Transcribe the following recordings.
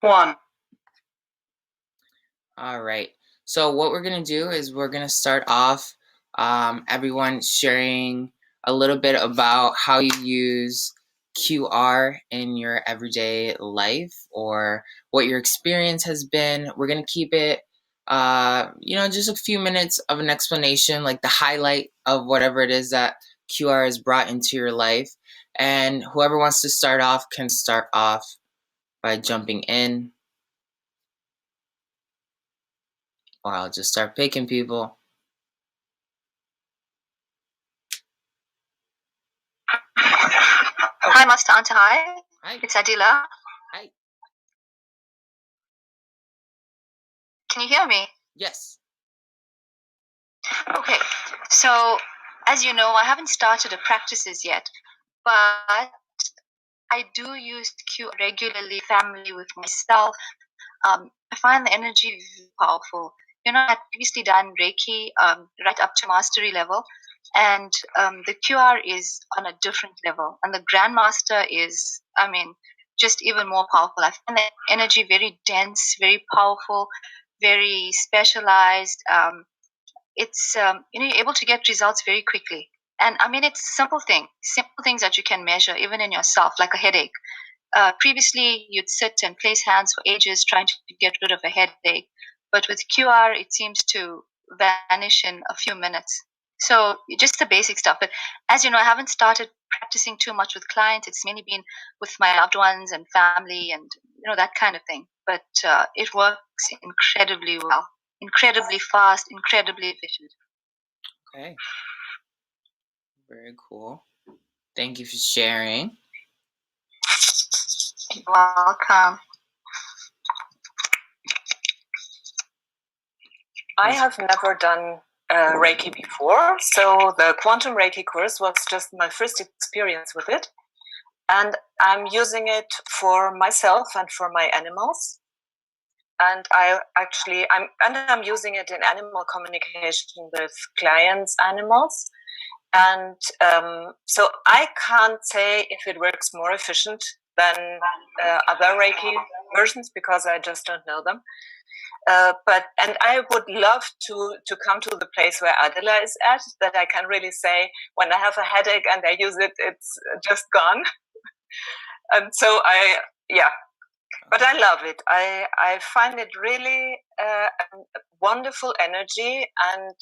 One. All right. So what we're going to do is we're going to start off everyone sharing a little bit about how you use QR in your everyday life or what your experience has been. We're going to keep it, just a few minutes of an explanation, like the highlight of whatever it is that QR has brought into your life. And whoever wants to start off can start off by jumping in, or I'll just start picking people. Hi, Master Antojai. Hi. It's Adila. Hi. Can you hear me? Yes. Okay. So, as you know, I haven't started the practices yet, but I do use Q regularly, family, with myself. I find the energy very powerful. I've previously done Reiki right up to mastery level, and the QR is on a different level, and the Grandmaster is, just even more powerful. I find the energy very dense, very powerful, very specialized. It's you're able to get results very quickly, and it's simple things that you can measure even in yourself, like a headache. Previously, you'd sit and place hands for ages trying to get rid of a headache, but with QR, it seems to vanish in a few minutes. So just the basic stuff. But as you know, I haven't started practicing too much with clients. It's mainly been with my loved ones and family, and that kind of thing. But it works incredibly well, incredibly fast, incredibly efficient. Okay. Very cool. Thank you for sharing. You're welcome. I have never done Reiki before, so the Quantum Reiki course was just my first experience with it. And I'm using it for myself and for my animals. And I'm using it in animal communication with clients' animals. And so I can't say if it works more efficient than other Reiki versions because I just don't know them. But I would love to come to the place where Adela is at, that I can really say when I have a headache and I use it, it's just gone. And so but I love it. I find it really a wonderful energy, and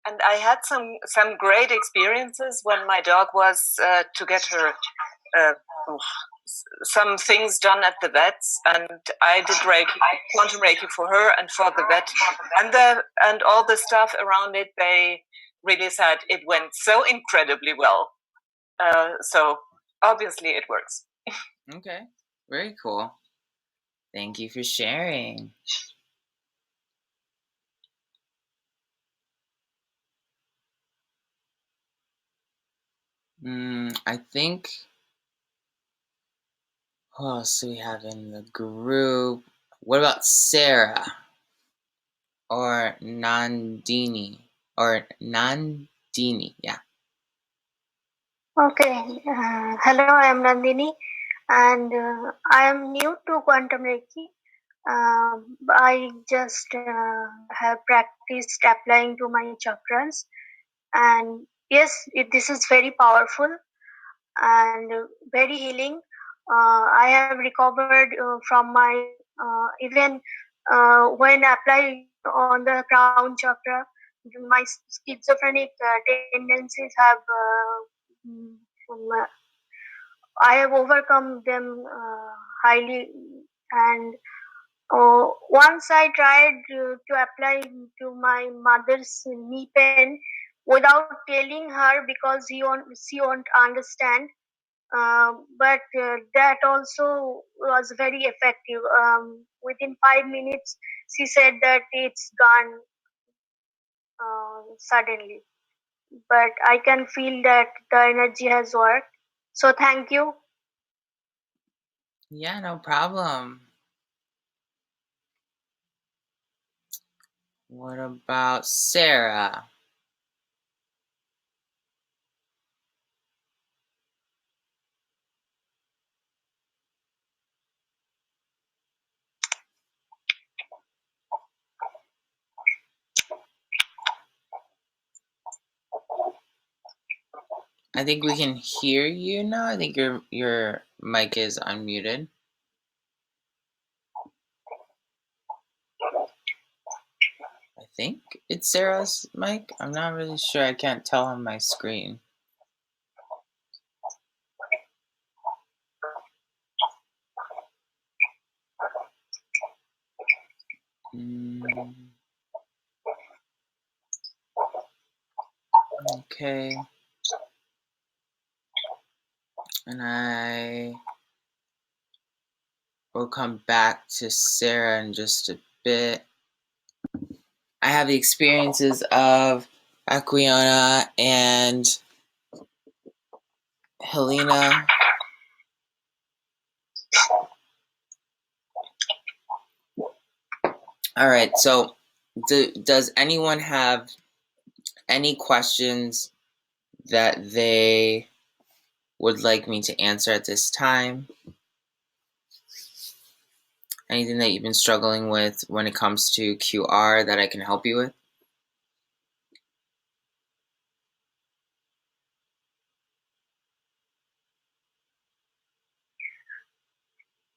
I had some great experiences when my dog was to get her some things done at the vets, and I did Reiki, Quantum Reiki for her and for the vet, and all the stuff around it. They really said it went so incredibly well. So obviously it works. Okay, very cool. Thank you for sharing. I think who else do we have in the group? What about Sarah or Nandini? Yeah. Okay. Hello, I am Nandini, and I am new to Quantum Reiki. I just have practiced applying to my chakras, and yes, this is very powerful and very healing. I have recovered from my even when I apply on the crown chakra, my schizophrenic tendencies have. Mm, I have overcome them highly, and once I tried to apply to my mother's knee pain without telling her because she won't understand. But that also was very effective. Within 5 minutes, she said that it's gone suddenly. But I can feel that the energy has worked. So thank you. Yeah, no problem. What about Sarah? I think we can hear you now. I think your mic is unmuted. I think it's Sarah's mic. I'm not really sure. I can't tell on my screen. Okay. And I will come back to Sarah in just a bit. I have the experiences of Aquiana and Helena. All right, so does anyone have any questions that they would like me to answer at this time? Anything that you've been struggling with when it comes to QR that I can help you with?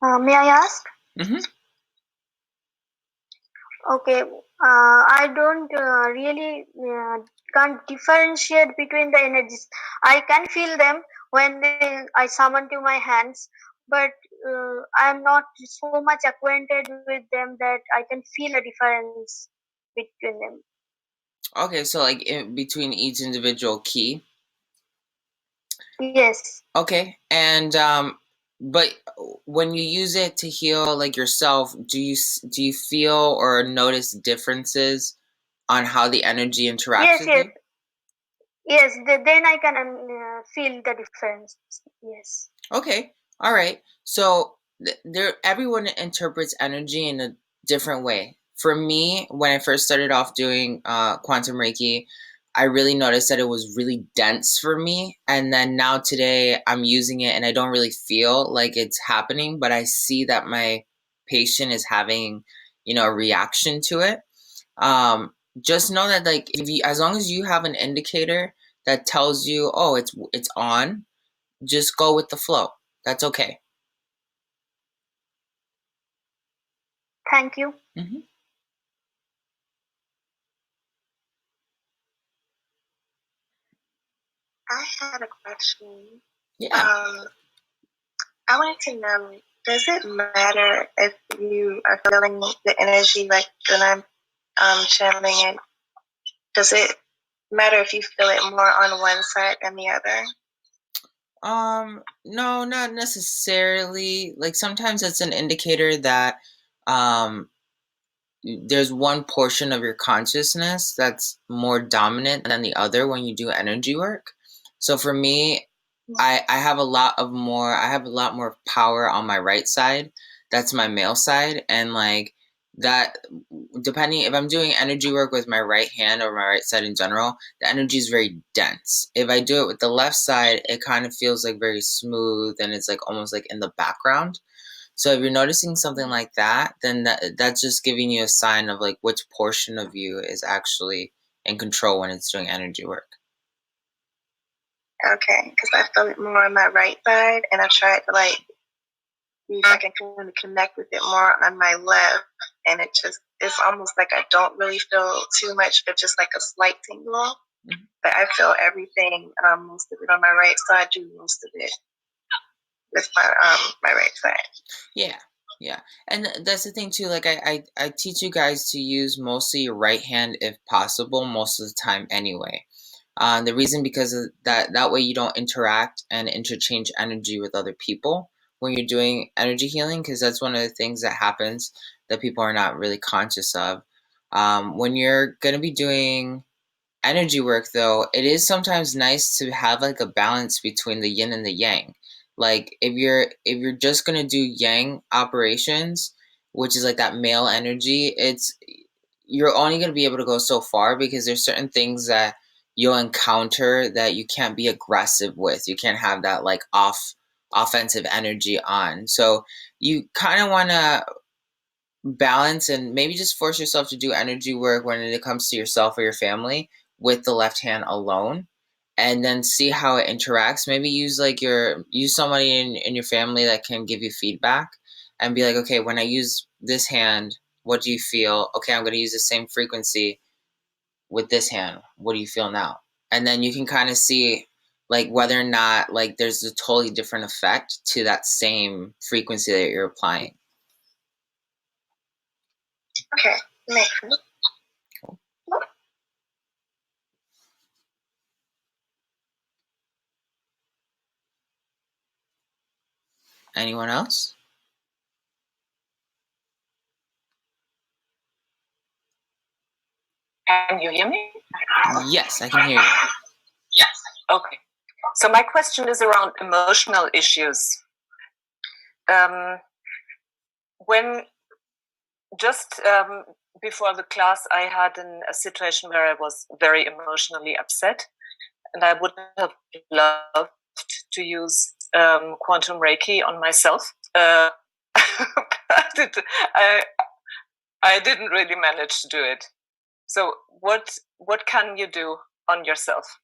May I ask? Mm-hmm. Okay, I don't really can't differentiate between the energies. I can feel them when I summon to my hands, but I'm not so much acquainted with them that I can feel a difference between them. Okay, so like in between each individual key. Yes. Okay, and but when you use it to heal like yourself, do you feel or notice differences on how the energy interacts Yes, with yes, you? yes. Then I can feel the difference. Yes. Okay, all right. So everyone interprets energy in a different way. For me, when I first started off doing quantum Reiki, I really noticed that it was really dense for me. And then now today I'm using it and I don't really feel like it's happening, but I see that my patient is having, a reaction to it. Just know that like as long as you have an indicator that tells you, oh, it's on, just go with the flow. That's okay. Thank you. Mm-hmm. I had a question. Yeah. I wanted to know, does it matter if you are feeling the energy like when I'm channeling it? Does it matter if you feel it more on one side than the other? No, not necessarily. Like sometimes it's an indicator that there's one portion of your consciousness that's more dominant than the other when you do energy work. So for me, I have a lot more power on my right side. That's my male side. And like that, depending if I'm doing energy work with my right hand or my right side in general, the energy is very dense. If I do it with the left side, it kind of feels like very smooth and it's like almost like in the background. So if you're noticing something like that, then that's just giving you a sign of like which portion of you is actually in control when it's doing energy work. Okay, because I feel it more on my right side, and I tried to like see if I can kind of connect with it more on my left, and it's almost like I don't really feel too much, but just like a slight tingle. Mm-hmm. But I feel everything, most of it on my right side, do most of it with my right side. Yeah, and that's the thing too. Like I teach you guys to use mostly your right hand if possible, most of the time anyway. The reason because of that way you don't interact and interchange energy with other people when you're doing energy healing, because that's one of the things that happens that people are not really conscious of. When you're gonna be doing energy work though, it is sometimes nice to have like a balance between the yin and the yang. Like if you're just gonna do yang operations, which is like that male energy, you're only gonna be able to go so far because there's certain things that you'll encounter that you can't be aggressive with. You can't have that like offensive energy on. So you kind of want to balance and maybe just force yourself to do energy work when it comes to yourself or your family with the left hand alone, and then see how it interacts. Maybe use somebody in your family that can give you feedback and be like, okay, when I use this hand, what do you feel? Okay, I'm going to use the same frequency with this hand. What do you feel now? And then you can kind of see like whether or not like there's a totally different effect to that same frequency that you're applying. Okay, makes sense. Anyone else? Can you hear me? Yes, I can hear you. Yes. Okay. So my question is around emotional issues. When just before the class, I had a situation where I was very emotionally upset, and I would have loved to use quantum Reiki on myself. But I didn't really manage to do it. So what can you do on yourself?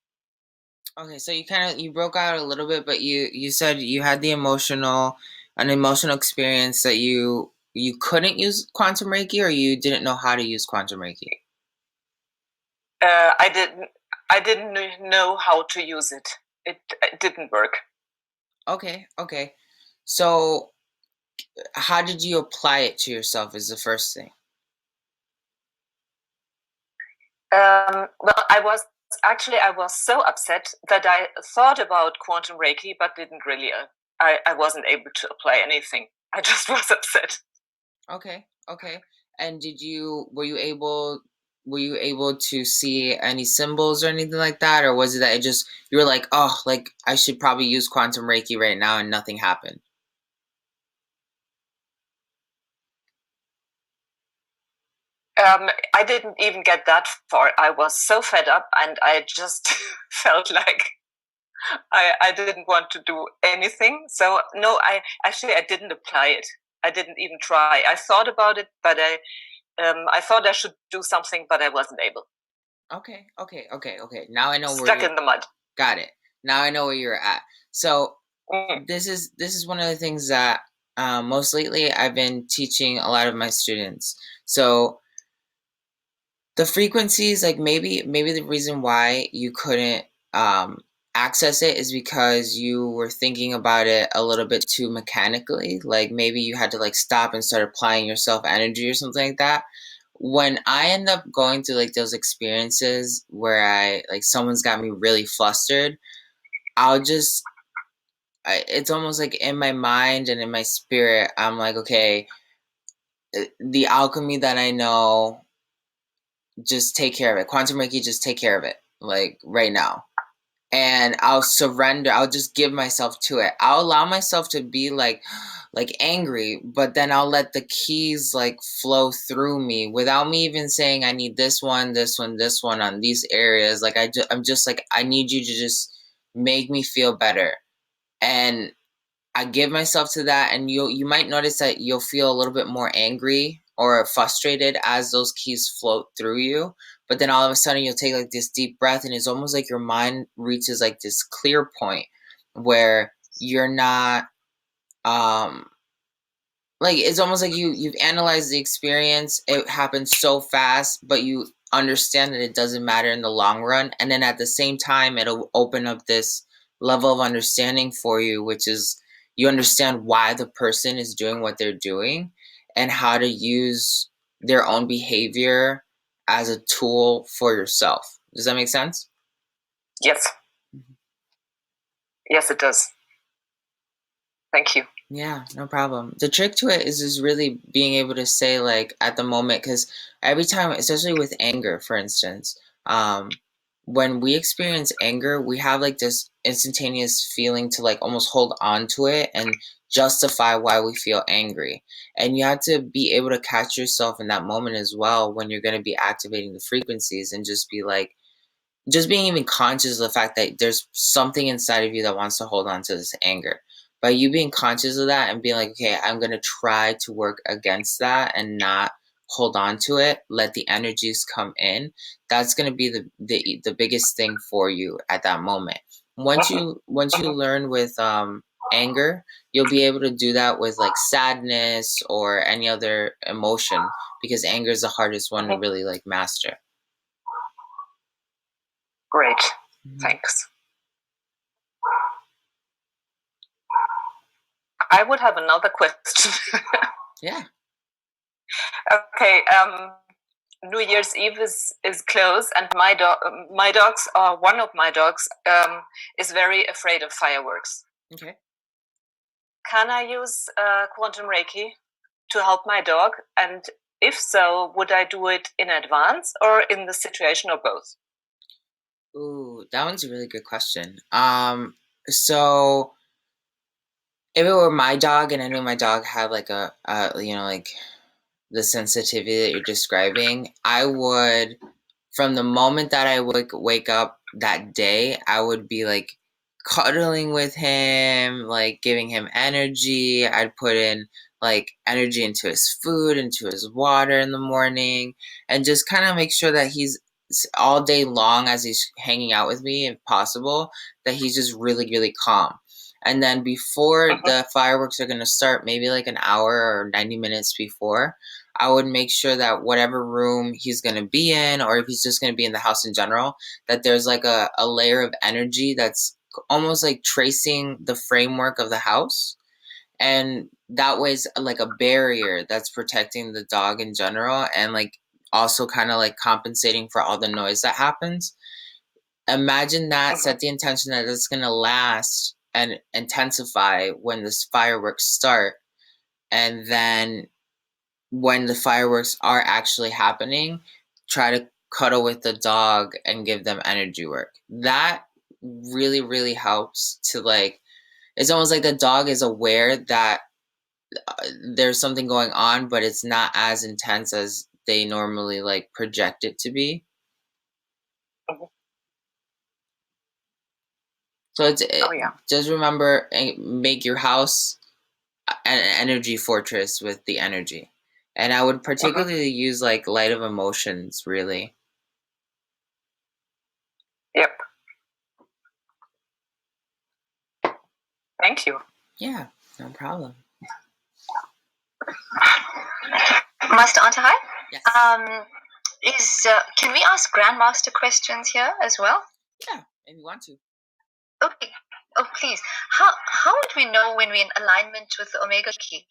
Okay, so you broke out a little bit, but you said you had an emotional experience that you couldn't use quantum Reiki, or you didn't know how to use quantum Reiki. I didn't know how to use it. It didn't work. Okay. So how did you apply it to yourself is the first thing. Well, I was so upset that I thought about quantum Reiki, but didn't really. I wasn't able to apply anything. I just was upset. Okay. And were you able to see any symbols or anything like that, or was it that you were like, oh, like I should probably use quantum Reiki right now, and nothing happened? I didn't even get that far. I was so fed up, and I just felt like I didn't want to do anything. So no, I didn't apply it. I didn't even try. I thought about it, but I thought I should do something, but I wasn't able. Okay. Now I know Stuck in the mud. Got it. Now I know where you're at. So this is one of the things that most lately I've been teaching a lot of my students. So the frequencies, like maybe the reason why you couldn't access it is because you were thinking about it a little bit too mechanically. Like maybe you had to like stop and start applying yourself energy or something like that. When I end up going through like those experiences where someone's got me really flustered, it's almost like in my mind and in my spirit, I'm like, okay, the alchemy that I know, just take care of it. Quantum Reiki, just take care of it, like right now. And I'll surrender. I'll just give myself to it. I'll allow myself to be like angry, but then I'll let the keys like flow through me without me even saying I need this one on these areas. Like I'm just like, I need you to just make me feel better. And I give myself to that, and you might notice that you'll feel a little bit more angry or frustrated as those keys float through you. But then all of a sudden you'll take like this deep breath, and it's almost like your mind reaches like this clear point where you're not like, it's almost like you've analyzed the experience. It happened so fast, but you understand that it doesn't matter in the long run. And then at the same time, it'll open up this level of understanding for you, which is you understand why the person is doing what they're doing and how to use their own behavior as a tool for yourself. Does that make sense? Yes. Yes, it does. Thank you. Yeah, no problem. The trick to it is just really being able to say like at the moment, because every time, especially with anger, for instance, when we experience anger, we have like this instantaneous feeling to like almost hold on to it and justify why we feel angry. And you have to be able to catch yourself in that moment as well when you're going to be activating the frequencies and just be like, just being even conscious of the fact that there's something inside of you that wants to hold on to this anger. By you being conscious of that and being like, okay, I'm going to try to work against that and not hold on to it, let the energies come in. That's going to be the biggest thing for you at that moment. Once you learn with anger, you'll be able to do that with like sadness or any other emotion, because anger is the hardest one to really like master. Great. Thanks. I would have another question. Yeah. Okay. New Year's Eve is close, and my dogs, or one of my dogs, is very afraid of fireworks. Okay. Can I use Quantum Reiki to help my dog? And if so, would I do it in advance or in the situation, or both? Ooh, that one's a really good question. So if it were my dog and I knew my dog had like like the sensitivity that you're describing, I would, from the moment that I would wake up that day, I would be like cuddling with him, like giving him energy. I'd put in like energy into his food, into his water in the morning, and just kind of make sure that he's all day long, as he's hanging out with me, if possible, that he's just really, really calm. And then before the fireworks are going to start, maybe like an hour or 90 minutes before, I would make sure that whatever room he's going to be in, or if he's just going to be in the house in general, that there's like a layer of energy that's almost like tracing the framework of the house. And that way's like a barrier that's protecting the dog in general, and like also kind of like compensating for all the noise that happens. Imagine that, set the intention that it's going to last and intensify when this fireworks start. And then when the fireworks are actually happening, try to cuddle with the dog and give them energy work. That really, really helps to like, it's almost like the dog is aware that there's something going on, but it's not as intense as they normally like project it to be. So just remember, make your house an energy fortress with the energy. And I would particularly use like light of emotions, really. Yep. Thank you. Yeah, no problem. Master Antojai? Yes. Can we ask Grandmaster questions here as well? Yeah, if you want to. Okay. Oh, please. How would we know when we're in alignment with the Omega Key?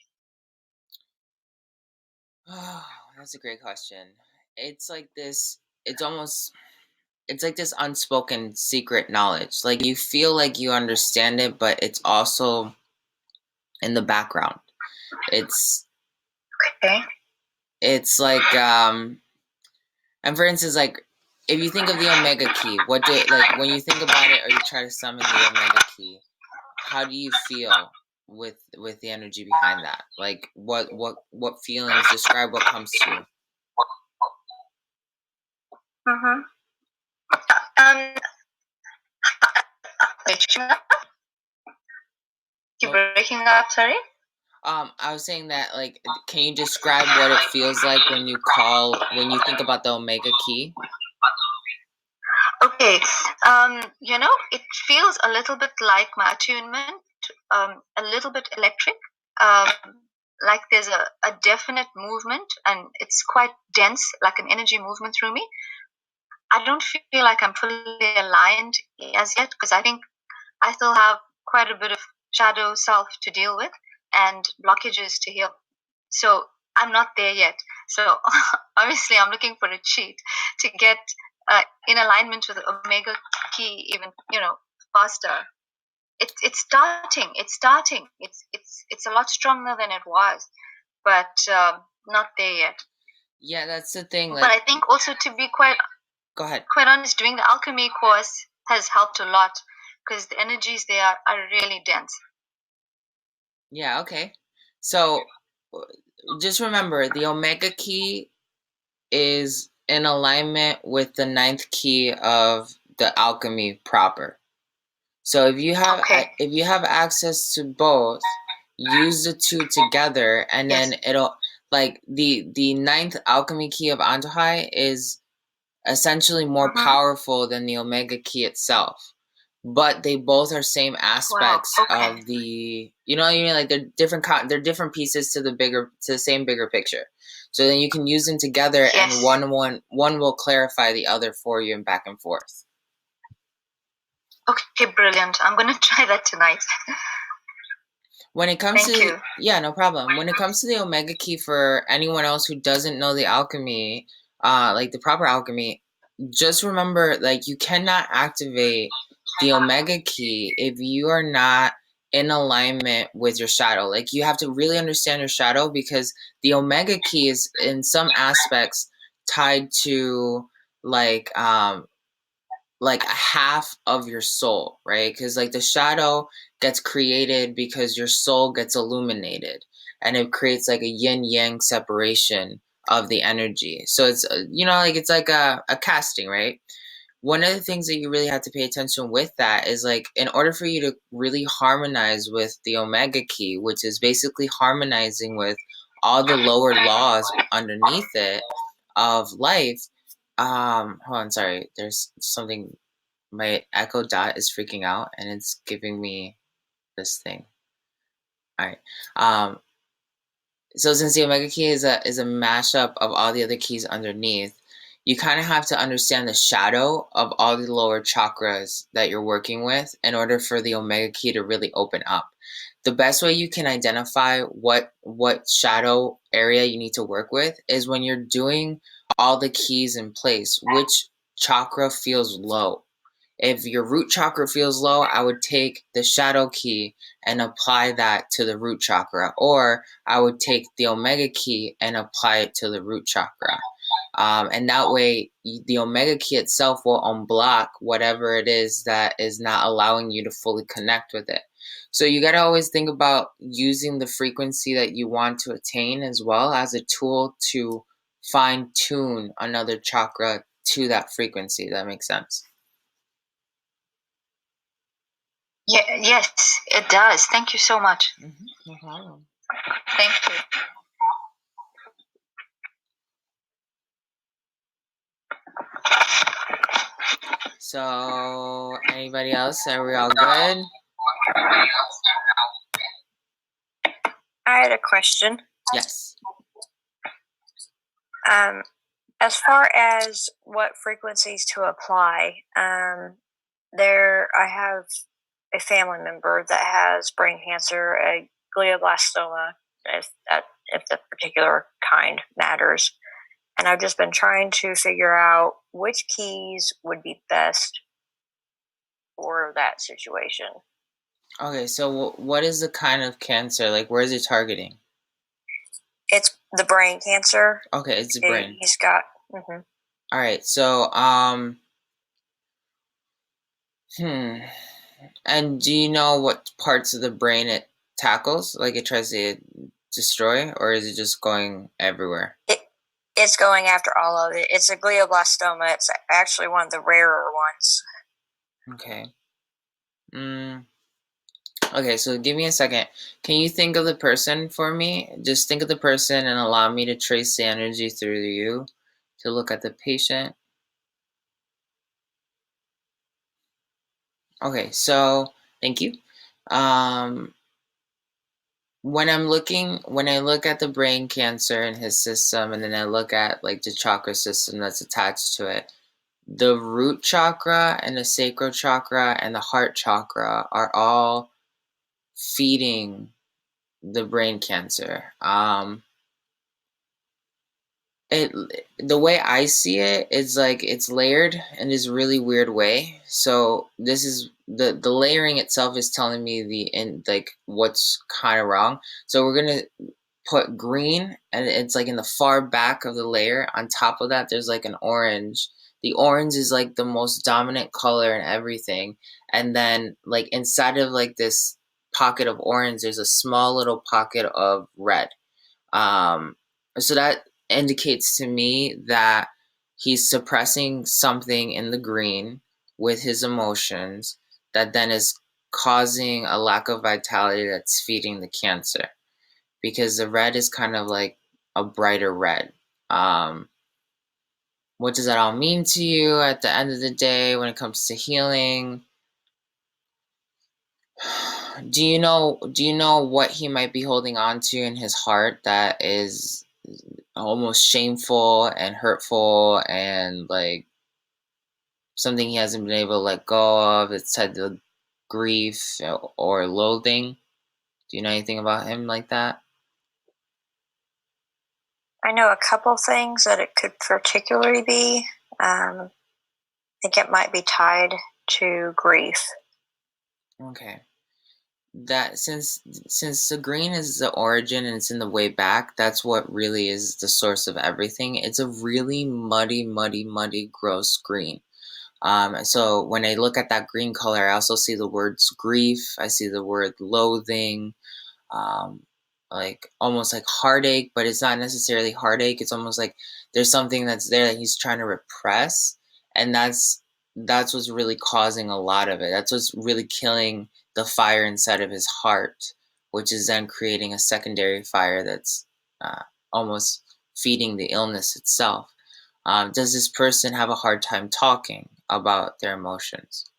Oh, that's a great question. It's like this, it's like this unspoken secret knowledge. Like you feel like you understand it, but it's also in the background. It's like and for instance, like if you think of the Omega Key, what do like when you think about it or you try to summon the Omega Key, how do you feel with the energy behind that? Like what feelings, describe what comes to you? You're breaking up, sorry? I was saying that, like, can you describe what it feels like when you think about the Omega Key? Okay, it feels a little bit like my attunement, a little bit electric, like there's a definite movement, and it's quite dense, like an energy movement through me. I don't feel like I'm fully aligned as yet, because I think I still have quite a bit of shadow self to deal with and blockages to heal. So I'm not there yet. So obviously I'm looking for a cheat to get in alignment with the Omega Key even, faster. It's starting. It's a lot stronger than it was, but not there yet. Yeah, that's the thing. Like, but I think also, to be quite honest, doing the alchemy course has helped a lot, because the energies there are really dense. Yeah, okay. So just remember, the Omega Key is in alignment with the 9th key of the alchemy proper. So if you have access to both, use the two together, and then it'll, like the ninth alchemy key of Antojai is essentially more powerful than the Omega key itself. But they both are same aspects of the, you know what I mean? Like they're different pieces to the same bigger picture. So then you can use them together, and one will clarify the other for you, and back and forth. Okay, brilliant. I'm gonna try that tonight. When it comes yeah, no problem. When it comes to the Omega key, for anyone else who doesn't know the alchemy, like the proper alchemy, just remember, like, you cannot activate the Omega key if you are not in alignment with your shadow. Like, you have to really understand your shadow, because the Omega key is in some aspects tied to like half of your soul, right? Because like the shadow gets created because your soul gets illuminated, and it creates like a yin yang separation of the energy. So it's like it's like a casting, right? One of the things that you really have to pay attention with that is, like, in order for you to really harmonize with the Omega key, which is basically harmonizing with all the lower laws underneath it of life. Hold on, sorry. There's something. My Echo Dot is freaking out, and it's giving me this thing. All right. So since the Omega key is a mashup of all the other keys underneath, you kind of have to understand the shadow of all the lower chakras that you're working with in order for the Omega key to really open up. The best way you can identify what shadow area you need to work with is when you're doing all the keys in place, which chakra feels low. If your root chakra feels low, I would take the shadow key and apply that to the root chakra, or I would take the Omega key and apply it to the root chakra. And that way, the Omega key itself will unblock whatever it is that is not allowing you to fully connect with it. So you got to always think about using the frequency that you want to attain as well as a tool to fine tune another chakra to that frequency. That makes sense. Yeah, yes, it does. Thank you so much. No problem. Thank you. So, anybody else? Are we all good? I had a question. Yes. As far as what frequencies to apply, I have a family member that has brain cancer, a glioblastoma, if the particular kind matters. And I've just been trying to figure out which keys would be best for that situation. Okay, so what is the kind of cancer? Like, where is it targeting? It's the brain cancer. Okay, it's the brain. He's got. Mm-hmm. All right, so and do you know what parts of the brain it tackles? Like, it tries to destroy, or is it just going everywhere? It's going after all of it. It's a glioblastoma. It's actually one of the rarer ones. Okay. Okay, so give me a second. Can you think of the person for me? Just think of the person and allow me to trace the energy through you to look at the patient. Okay, so thank you. When I look at the brain cancer in his system, and then I look at like the chakra system that's attached to it, the root chakra and the sacral chakra and the heart chakra are all feeding the brain cancer. The way I see it is like it's layered in this really weird way. So this is the layering itself is telling me like what's kind of wrong. So we're gonna put green, and it's like in the far back of the layer. On top of that, there's like an orange. The orange is like the most dominant color in everything, and then like inside of like this pocket of orange, there's a small little pocket of red. So that indicates to me that he's suppressing something in the green with his emotions that then is causing a lack of vitality that's feeding the cancer. Because the red is kind of like a brighter red. What does that all mean to you at the end of the day when it comes to healing? Do you know what he might be holding on to in his heart that is almost shameful and hurtful and like something he hasn't been able to let go of? It's tied to grief or loathing. Do you know anything about him like that? I know a couple things that it could particularly be. I think it might be tied to grief. Okay. That since the green is the origin and it's in the way back, that's what really is the source of everything. It's a really muddy, gross green. So when I look at that green color, I also see the words grief. I see the word loathing, like almost like heartache, but it's not necessarily heartache. It's almost like there's something that's there that he's trying to repress, and that's what's really causing a lot of it. That's what's really killing the fire inside of his heart, which is then creating a secondary fire that's almost feeding the illness itself. Does this person have a hard time talking about their emotions?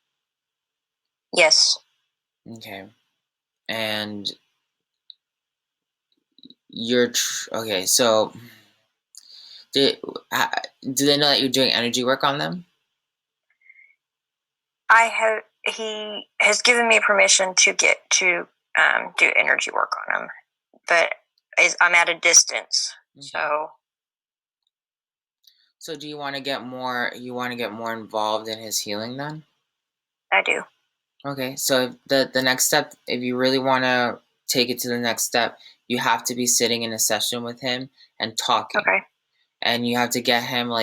Yes. Okay. And okay, so do they know that you're doing energy work on them? He has given me permission to get to do energy work on him, but I'm at a distance. Okay. So do you want to get more? You want to get more involved in his healing then? I do. Okay, so the next step, if you really want to take it to the next step, you have to be sitting in a session with him and talking. Okay. And you have to get him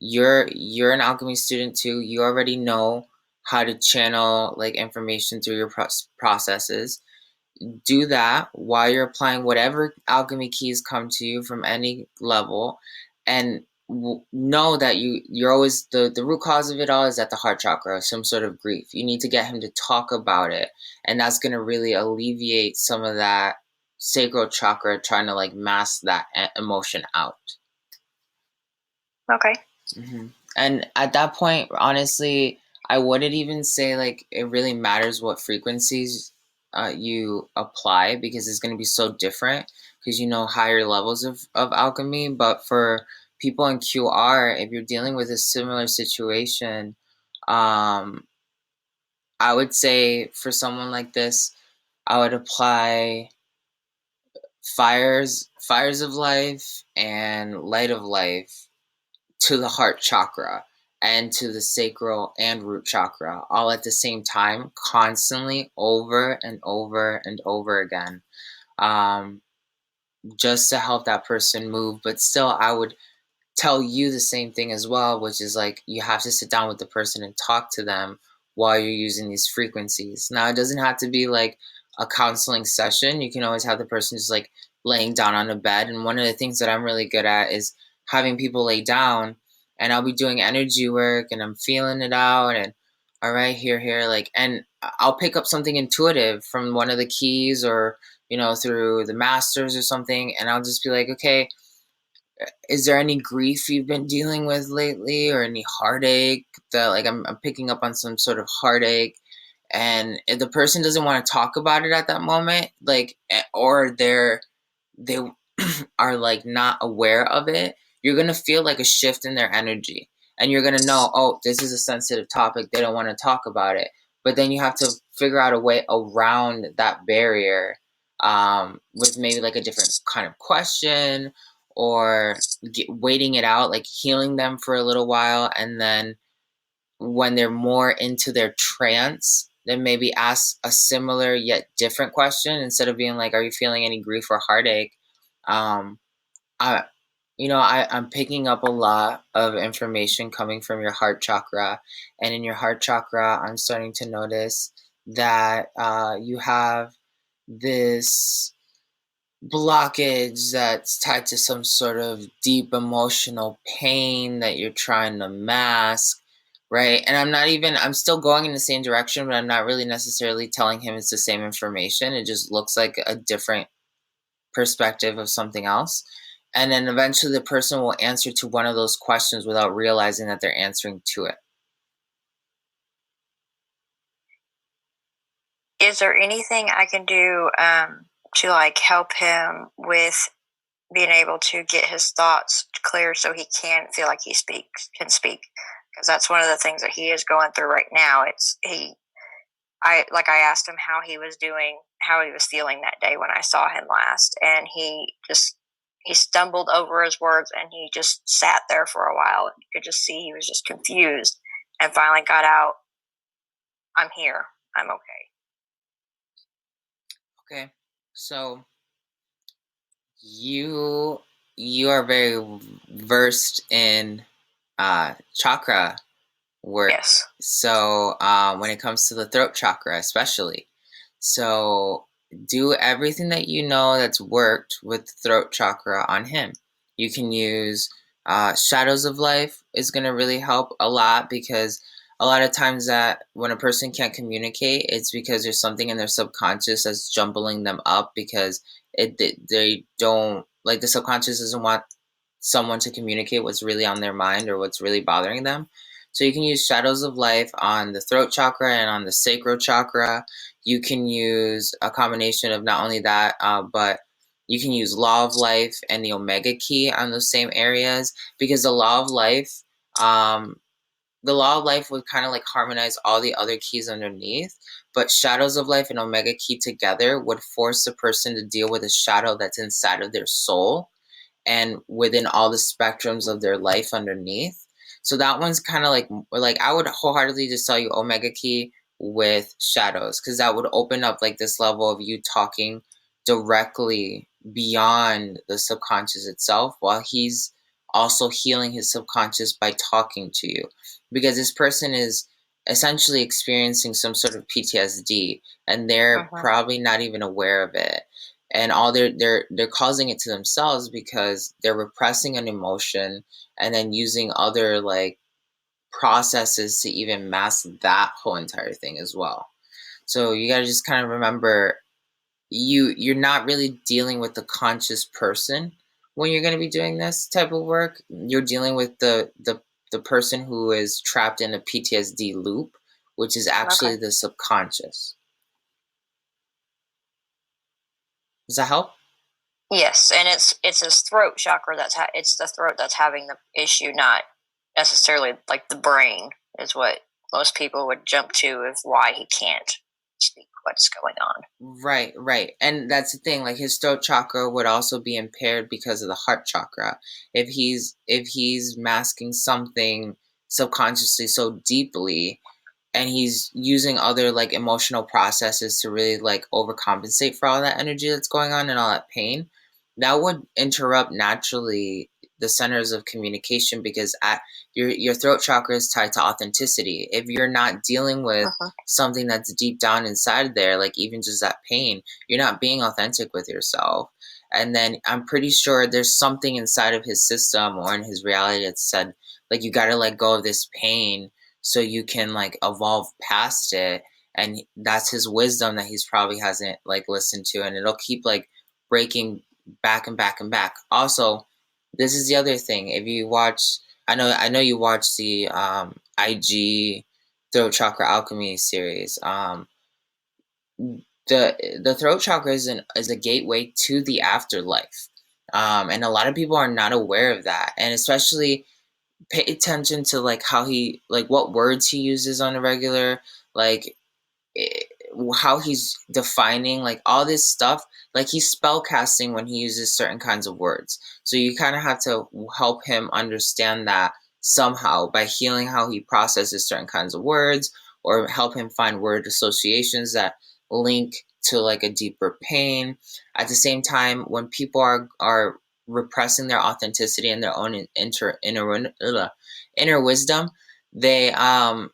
you're an alchemy student too. You already know how to channel like information through your processes. Do that while you're applying whatever alchemy keys come to you from any level, and know that you're always the root cause of it all is at the heart chakra, some sort of grief. You need to get him to talk about it, and that's going to really alleviate some of that sacral chakra trying to like mask that emotion out. Okay. Mm-hmm. And at that point, honestly, I wouldn't even say like it really matters what frequencies you apply, because it's going to be so different because you know higher levels of alchemy. But for people in QR, if you're dealing with a similar situation, I would say for someone like this, I would apply fires of life and light of life to the heart chakra and to the sacral and root chakra all at the same time, constantly, over and over and over again, just to help that person move. But still, I would tell you the same thing as well, which is like you have to sit down with the person and talk to them while you're using these frequencies. Now, it doesn't have to be like a counseling session. You can always have the person just like laying down on a bed. And one of the things that I'm really good at is having people lay down, and I'll be doing energy work and I'm feeling it out, and all right, here, like, and I'll pick up something intuitive from one of the keys, or through the masters or something, and I'll just be like, okay, is there any grief you've been dealing with lately, or any heartache that like I'm picking up on some sort of heartache? And if the person doesn't want to talk about it at that moment, like, or they are like not aware of it, you're gonna feel like a shift in their energy, and you're gonna know, oh, this is a sensitive topic, they don't want to talk about it. But then you have to figure out a way around that barrier, with maybe like a different kind of question, or waiting it out, like healing them for a little while, and then when they're more into their trance, then maybe ask a similar yet different question, instead of being like, are you feeling any grief or heartache? um I I'm picking up a lot of information coming from your heart chakra, and in your heart chakra I'm starting to notice that you have this blockage that's tied to some sort of deep emotional pain that you're trying to mask, right? And I'm still going in the same direction, but I'm not really necessarily telling him it's the same information. It just looks like a different perspective of something else. And then eventually the person will answer to one of those questions without realizing that they're answering to it. Is there anything I can do to like help him with being able to get his thoughts clear so he can feel like he can speak? Because that's one of the things that he is going through right now. I asked him how he was doing, how he was feeling that day when I saw him last, and he stumbled over his words and he just sat there for a while. And you could just see he was just confused, and finally got out, "I'm here. I'm okay." Okay, so you are very versed in chakra work. Yes. So when it comes to the throat chakra especially, so do everything that you know that's worked with the throat chakra on him. You can use shadows of life is going to really help a lot, because a lot of times that when a person can't communicate, it's because there's something in their subconscious that's jumbling them up, because they don't, like, the subconscious doesn't want someone to communicate what's really on their mind or what's really bothering them. So you can use shadows of life on the throat chakra and on the sacral chakra. You can use a combination of not only that, but you can use law of life and the omega key on those same areas, because the law of life would kind of like harmonize all the other keys underneath, but shadows of life and omega key together would force the person to deal with a shadow that's inside of their soul and within all the spectrums of their life underneath. So that one's kind of like I would wholeheartedly just tell you omega key with shadows, because that would open up like this level of you talking directly beyond the subconscious itself, while he's also healing his subconscious by talking to you, because this person is essentially experiencing some sort of PTSD and they're probably not even aware of it, and all they're causing it to themselves because they're repressing an emotion and then using other like processes to even mask that whole entire thing as well. So you got to just kind of remember, you're not really dealing with the conscious person when you're going to be doing this type of work. You're dealing with the person who is trapped in a PTSD loop, which is actually the subconscious. Does that help? Yes, and it's his throat chakra it's the throat that's having the issue, not necessarily like the brain is what most people would jump to is why he can't speak what's going on. Right. And that's the thing, like his throat chakra would also be impaired because of the heart chakra. If he's masking something subconsciously so deeply, and he's using other like emotional processes to really like overcompensate for all that energy that's going on and all that pain, that would interrupt naturally the centers of communication, because your throat chakra is tied to authenticity. If you're not dealing with something that's deep down inside there, like even just that pain, you're not being authentic with yourself. And then I'm pretty sure there's something inside of his system or in his reality that said, like, you got to let go of this pain so you can like evolve past it. And that's his wisdom that he's probably hasn't like listened to, and it'll keep like breaking back and back and back. Also, this is the other thing. If you watch, I know you watch the IG Throat Chakra Alchemy series. The throat chakra is a gateway to the afterlife, and a lot of people are not aware of that. And especially pay attention to like how he, like what words he uses on a regular, like how he's defining like all this stuff. Like he's spell casting when he uses certain kinds of words, so you kind of have to help him understand that somehow by healing how he processes certain kinds of words, or help him find word associations that link to like a deeper pain. At the same time, when people are repressing their authenticity and their own inner wisdom, they and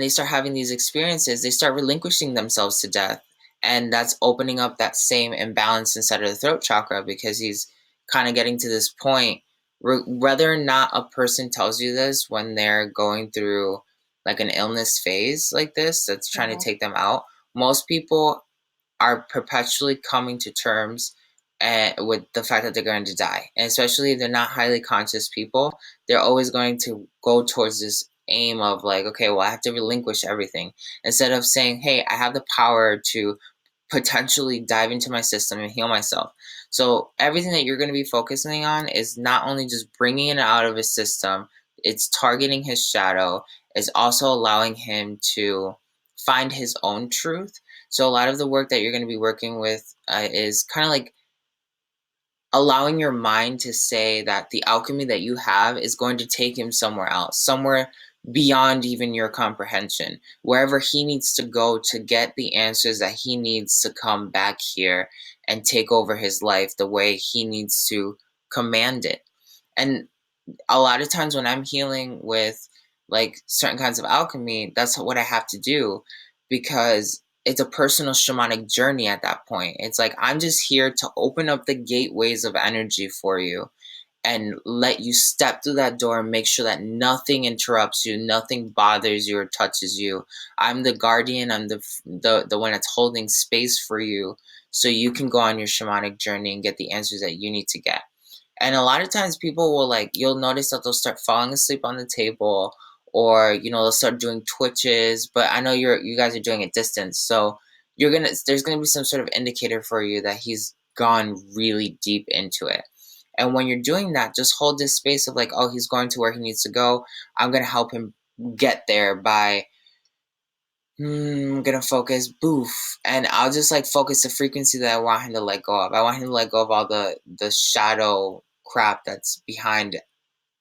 they start having these experiences, they start relinquishing themselves to death. And that's opening up that same imbalance inside of the throat chakra, because he's kind of getting to this point, whether or not a person tells you this when they're going through like an illness phase like this that's trying to take them out. Most people are perpetually coming to terms with the fact that they're going to die. And especially if they're not highly conscious people, they're always going to go towards this aim of like, okay, well, I have to relinquish everything, instead of saying, hey, I have the power to potentially dive into my system and heal myself. So everything that you're going to be focusing on is not only just bringing it out of his system, it's targeting his shadow, it's also allowing him to find his own truth. So a lot of the work that you're going to be working with is kind of like allowing your mind to say that the alchemy that you have is going to take him somewhere else, somewhere beyond even your comprehension, wherever he needs to go to get the answers that he needs to come back here and take over his life the way he needs to command it. And a lot of times when I'm healing with like certain kinds of alchemy, that's what I have to do, because it's a personal shamanic journey at that point. It's like I'm just here to open up the gateways of energy for you and let you step through that door and make sure that nothing interrupts you, nothing bothers you or touches you. I'm the guardian, I'm the one that's holding space for you so you can go on your shamanic journey and get the answers that you need to get. And a lot of times people will like, you'll notice that they'll start falling asleep on the table, or, you know, they'll start doing twitches, but I know you guys are doing it distance. So there's gonna be some sort of indicator for you that he's gone really deep into it. And when you're doing that, just hold this space of like, oh, he's going to where he needs to go. I'm gonna help him get there by I'm gonna focus boof, and I'll just like focus the frequency that I want him to let go of. I want him to let go of all the shadow crap that's behind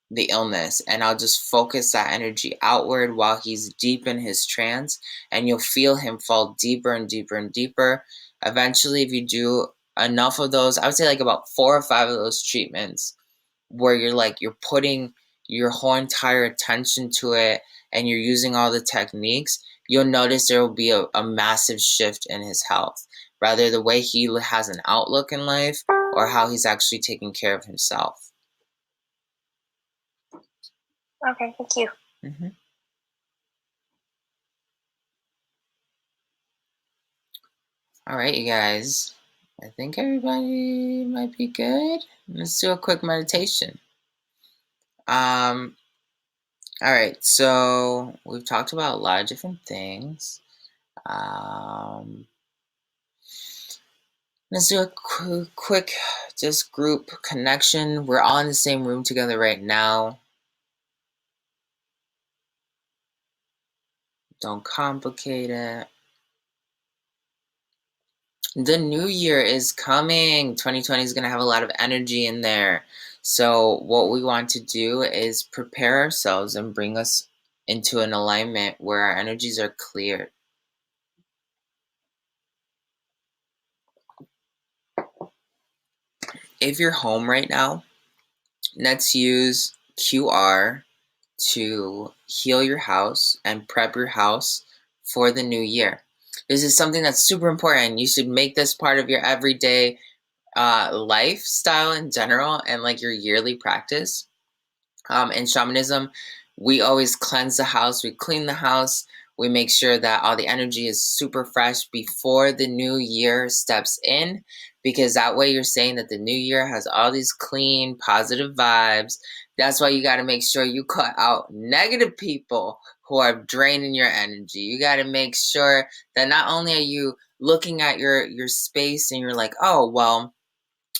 the illness, and I'll just focus that energy outward while he's deep in his trance, and you'll feel him fall deeper and deeper and deeper. Eventually, if you do enough of those, I would say like about 4 or 5 of those treatments where you're putting your whole entire attention to it and you're using all the techniques, you'll notice there will be a massive shift in his health, rather the way he has an outlook in life or how he's actually taking care of himself. Okay, thank you. Mm-hmm. All right, you guys. I think everybody might be good. Let's do a quick meditation. All right, so we've talked about a lot of different things. Let's do a quick just group connection. We're all in the same room together right now. Don't complicate it. The new year is coming. 2020 is going to have a lot of energy in there. So what we want to do is prepare ourselves and bring us into an alignment where our energies are cleared. If you're home right now, let's use QR to heal your house and prep your house for the new year. This is something that's super important. You should make this part of your everyday lifestyle in general and like your yearly practice. In shamanism, we always cleanse the house, we clean the house, we make sure that all the energy is super fresh before the new year steps in, because that way you're saying that the new year has all these clean, positive vibes. That's why you got to make sure you cut out negative people who are draining your energy. You got to make sure that not only are you looking at your space and you're like, oh, well,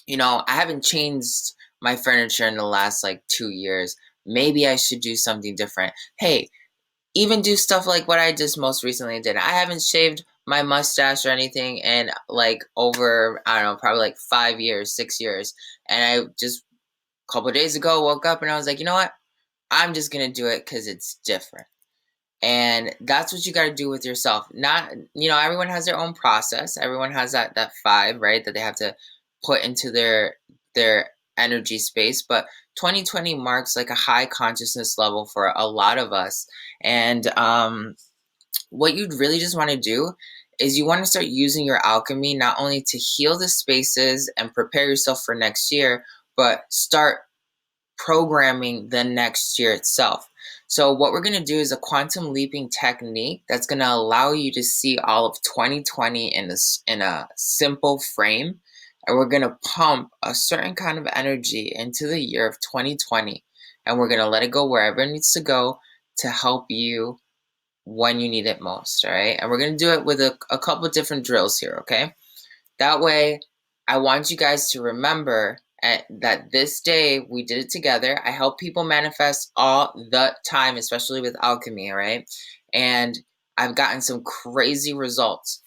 you know, I haven't changed my furniture in the last like 2 years. Maybe I should do something different. Hey, even do stuff like what I just most recently did. I haven't shaved my mustache or anything in like over, I don't know, probably like 5 years, 6 years. And I just a couple of days ago woke up and I was like, you know what? I'm just going to do it because it's different. And that's what you got to do with yourself. Not, you know, everyone has their own process. Everyone has that vibe, right, that they have to put into their energy space. But 2020 marks like a high consciousness level for a lot of us. And what you'd really just want to do is you want to start using your alchemy not only to heal the spaces and prepare yourself for next year, but start programming the next year itself. So what we're going to do is a quantum leaping technique that's going to allow you to see all of 2020 in a simple frame. And we're going to pump a certain kind of energy into the year of 2020. And we're going to let it go wherever it needs to go to help you when you need it most, all right? And we're going to do it with a couple of different drills here, okay? That way, I want you guys to remember that this day we did it together. I help people manifest all the time, especially with alchemy, all right? And I've gotten some crazy results.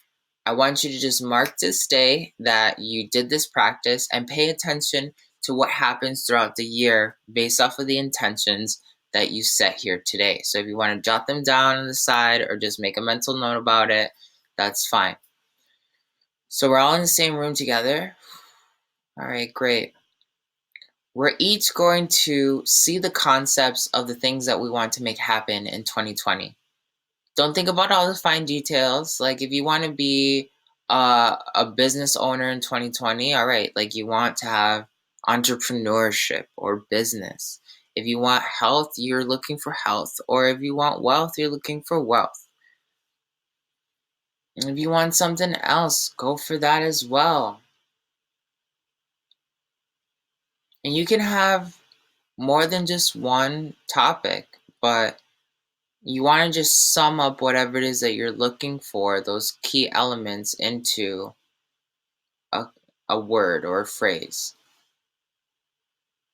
I want you to just mark this day that you did this practice and pay attention to what happens throughout the year based off of the intentions that you set here today. So if you want to jot them down on the side or just make a mental note about it, that's fine. So we're all in the same room together. All right, great. We're each going to see the concepts of the things that we want to make happen in 2020. Don't think about all the fine details. Like if you want to be a business owner in 2020, all right, like you want to have entrepreneurship or business. If you want health, you're looking for health. Or if you want wealth, you're looking for wealth. And if you want something else, go for that as well. And you can have more than just one topic, but you want to just sum up whatever it is that you're looking for, those key elements, into a word or a phrase.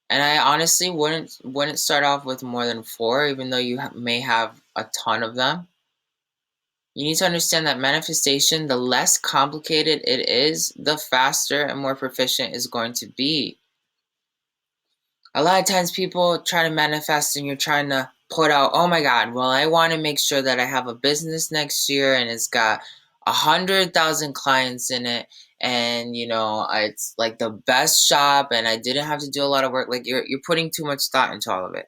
And I honestly wouldn't start off with more than 4, even though you may have a ton of them. You need to understand that manifestation, the less complicated it is, the faster and more proficient it's going to be. A lot of times people try to manifest and you're trying to put out, oh my God, well, I want to make sure that I have a business next year and it's got 100,000 clients in it. And, you know, it's like the best shop and I didn't have to do a lot of work. Like you're putting too much thought into all of it.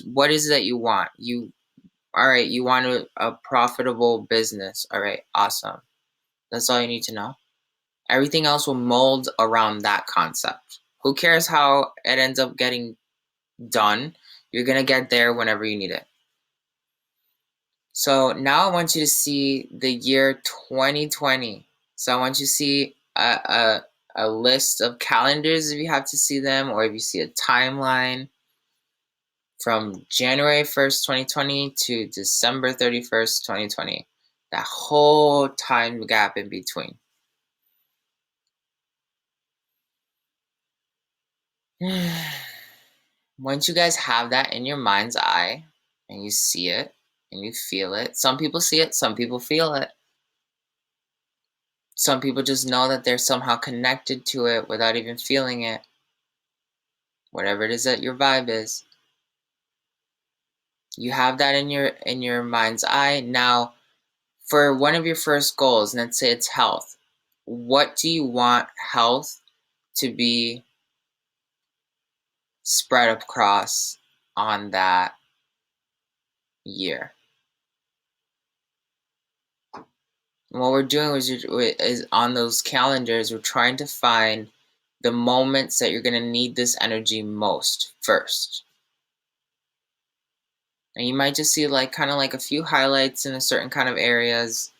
What is it that you want? All right, you want a profitable business. All right, awesome. That's all you need to know. Everything else will mold around that concept. Who cares how it ends up getting done? You're going to get there whenever you need it. So now I want you to see the year 2020. So I want you to see a list of calendars if you have to see them, or if you see a timeline from January 1st, 2020 to December 31st, 2020. That whole time gap in between. Once you guys have that in your mind's eye and you see it and you feel it, some people see it, some people feel it. Some people just know that they're somehow connected to it without even feeling it. Whatever it is that your vibe is. You have that in your mind's eye. Now, for one of your first goals, let's say it's health. What do you want health to be spread across on that year? And what we're doing is on those calendars, we're trying to find the moments that you're going to need this energy most first. And you might just see kind of like a few highlights in a certain kind of areas.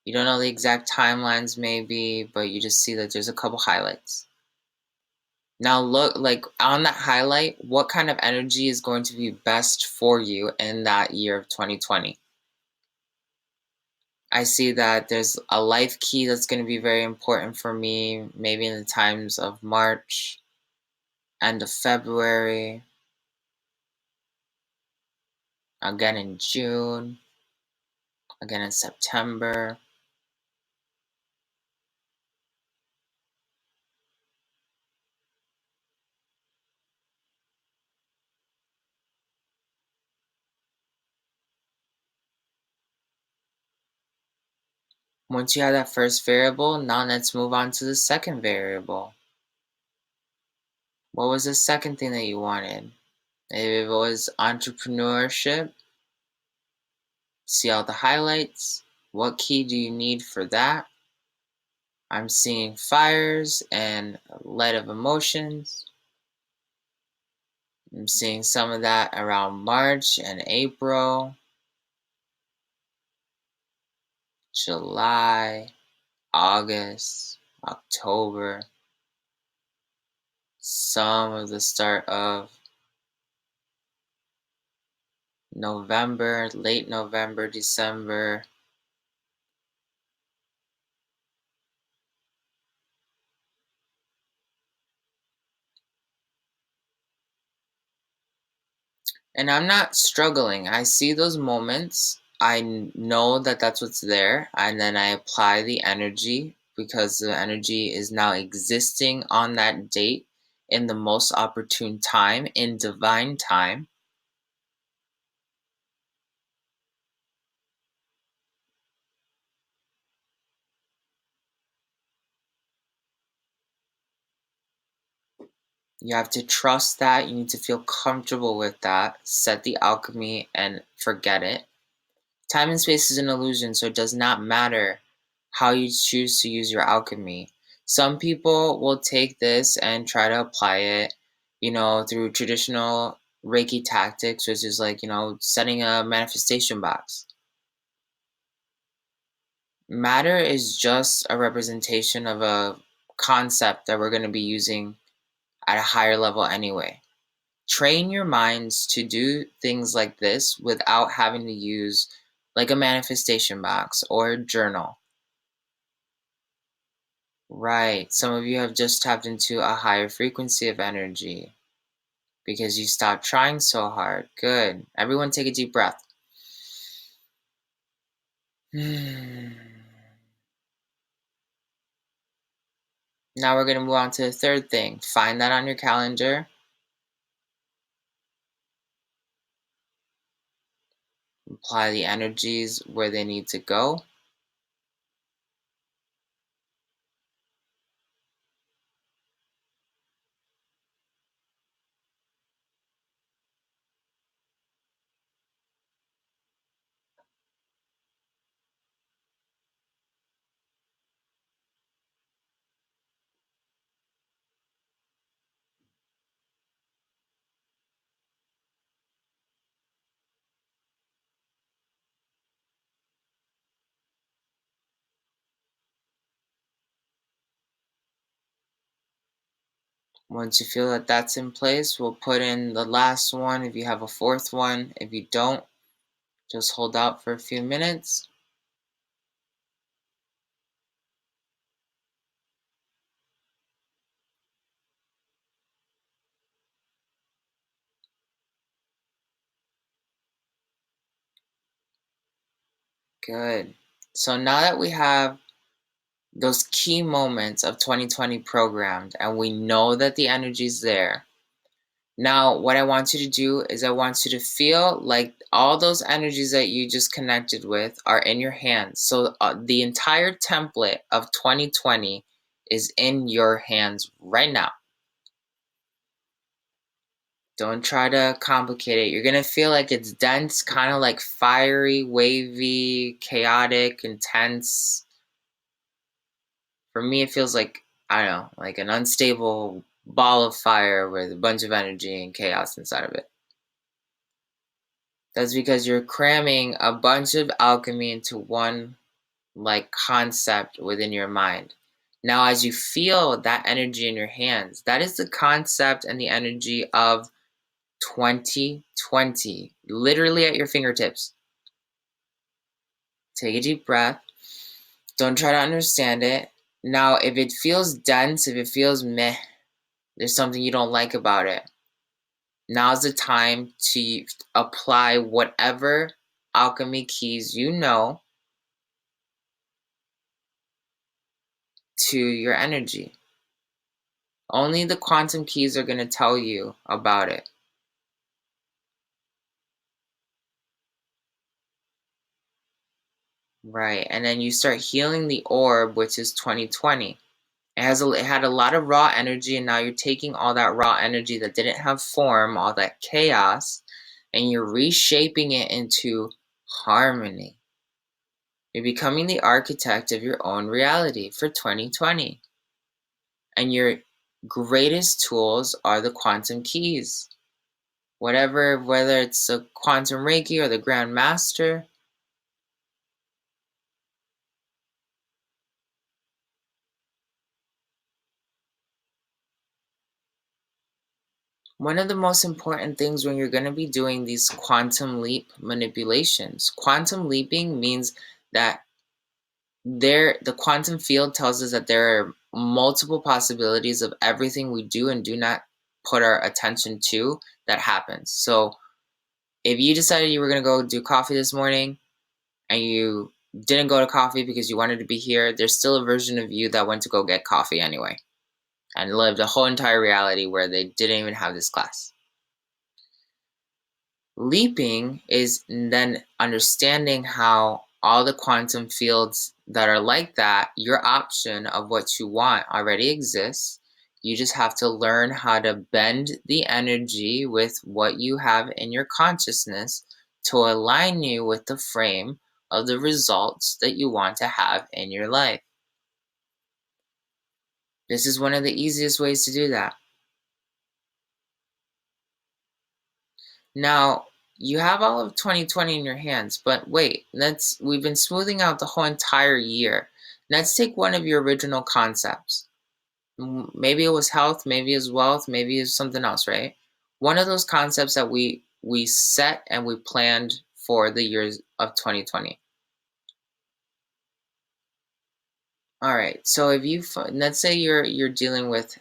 You don't know the exact timelines maybe, but you just see that there's a couple highlights. Now look, like on that highlight, what kind of energy is going to be best for you in that year of 2020? I see that there's a life key that's going to be very important for me, maybe in the times of March, end of February, again in June, again in September. Once you have that first variable, now let's move on to the second variable. What was the second thing that you wanted? Maybe it was entrepreneurship. See all the highlights. What key do you need for that? I'm seeing fires and light of emotions. I'm seeing some of that around March and April, July, August, October, some of the start of November, late November, December. And I'm not struggling. I see those moments. I know that that's what's there. And then I apply the energy because the energy is now existing on that date in the most opportune time, in divine time. You have to trust that. You need to feel comfortable with that. Set the alchemy and forget it. Time and space is an illusion, so it does not matter how you choose to use your alchemy. Some people will take this and try to apply it, through traditional Reiki tactics, which is like, setting a manifestation box. Matter is just a representation of a concept that we're going to be using at a higher level anyway. Train your minds to do things like this without having to use like a manifestation box or a journal. Right. Some of you have just tapped into a higher frequency of energy because you stopped trying so hard. Good. Everyone take a deep breath. Now we're going to move on to the third thing. Find that on your calendar. Apply the energies where they need to go. Once you feel that that's in place, we'll put in the last one if you have a fourth one. If you don't, just hold out for a few minutes. Good. So now that we have those key moments of 2020 programmed and we know that the energy's there, now what I want you to do is I want you to feel like all those energies that you just connected with are in your hands. So the entire template of 2020 is in your hands right now. Don't try to complicate it. You're going to feel like it's dense, kind of like fiery, wavy, chaotic, intense. For me, it feels like, I don't know, like an unstable ball of fire with a bunch of energy and chaos inside of it. That's because you're cramming a bunch of alchemy into one like concept within your mind. Now, as you feel that energy in your hands, that is the concept and the energy of 2020, literally at your fingertips. Take a deep breath. Don't try to understand it. Now, if it feels dense, if it feels meh, there's something you don't like about it, now's the time to apply whatever alchemy keys you know to your energy. Only the quantum keys are going to tell you about it. Right, and then you start healing the orb, which is 2020. It had a lot of raw energy, and now you're taking all that raw energy that didn't have form, all that chaos, and you're reshaping it into harmony. You're becoming the architect of your own reality for 2020. And your greatest tools are the quantum keys. whatever, whether it's a Quantum Reiki or the Grand Master. One of the most important things when you're going to be doing these quantum leap manipulations, quantum leaping means that the quantum field tells us that there are multiple possibilities of everything we do and do not put our attention to that happens. So if you decided you were going to go do coffee this morning and you didn't go to coffee because you wanted to be here, there's still a version of you that went to go get coffee anyway and lived a whole entire reality where they didn't even have this class. Leaping is then understanding how all the quantum fields that are like that, your option of what you want already exists. You just have to learn how to bend the energy with what you have in your consciousness to align you with the frame of the results that you want to have in your life. This is one of the easiest ways to do that. Now, you have all of 2020 in your hands, but wait, we've been smoothing out the whole entire year. Let's take one of your original concepts. Maybe it was health, maybe it was wealth, maybe it was something else, right? One of those concepts that we set and we planned for the years of 2020. All right, so if you, let's say you're dealing with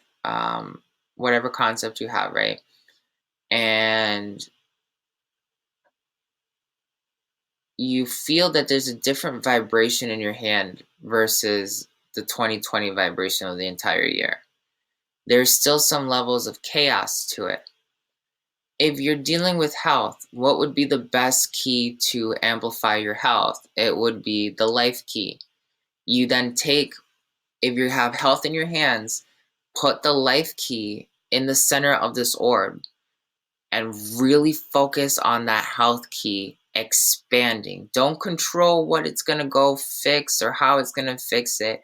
whatever concept you have, right? And you feel that there's a different vibration in your hand versus the 2020 vibration of the entire year. There's still some levels of chaos to it. If you're dealing with health, what would be the best key to amplify your health? It would be the life key. You then take, if you have health in your hands, put the life key in the center of this orb and really focus on that health key expanding. Don't control what it's going to go fix or how it's going to fix it.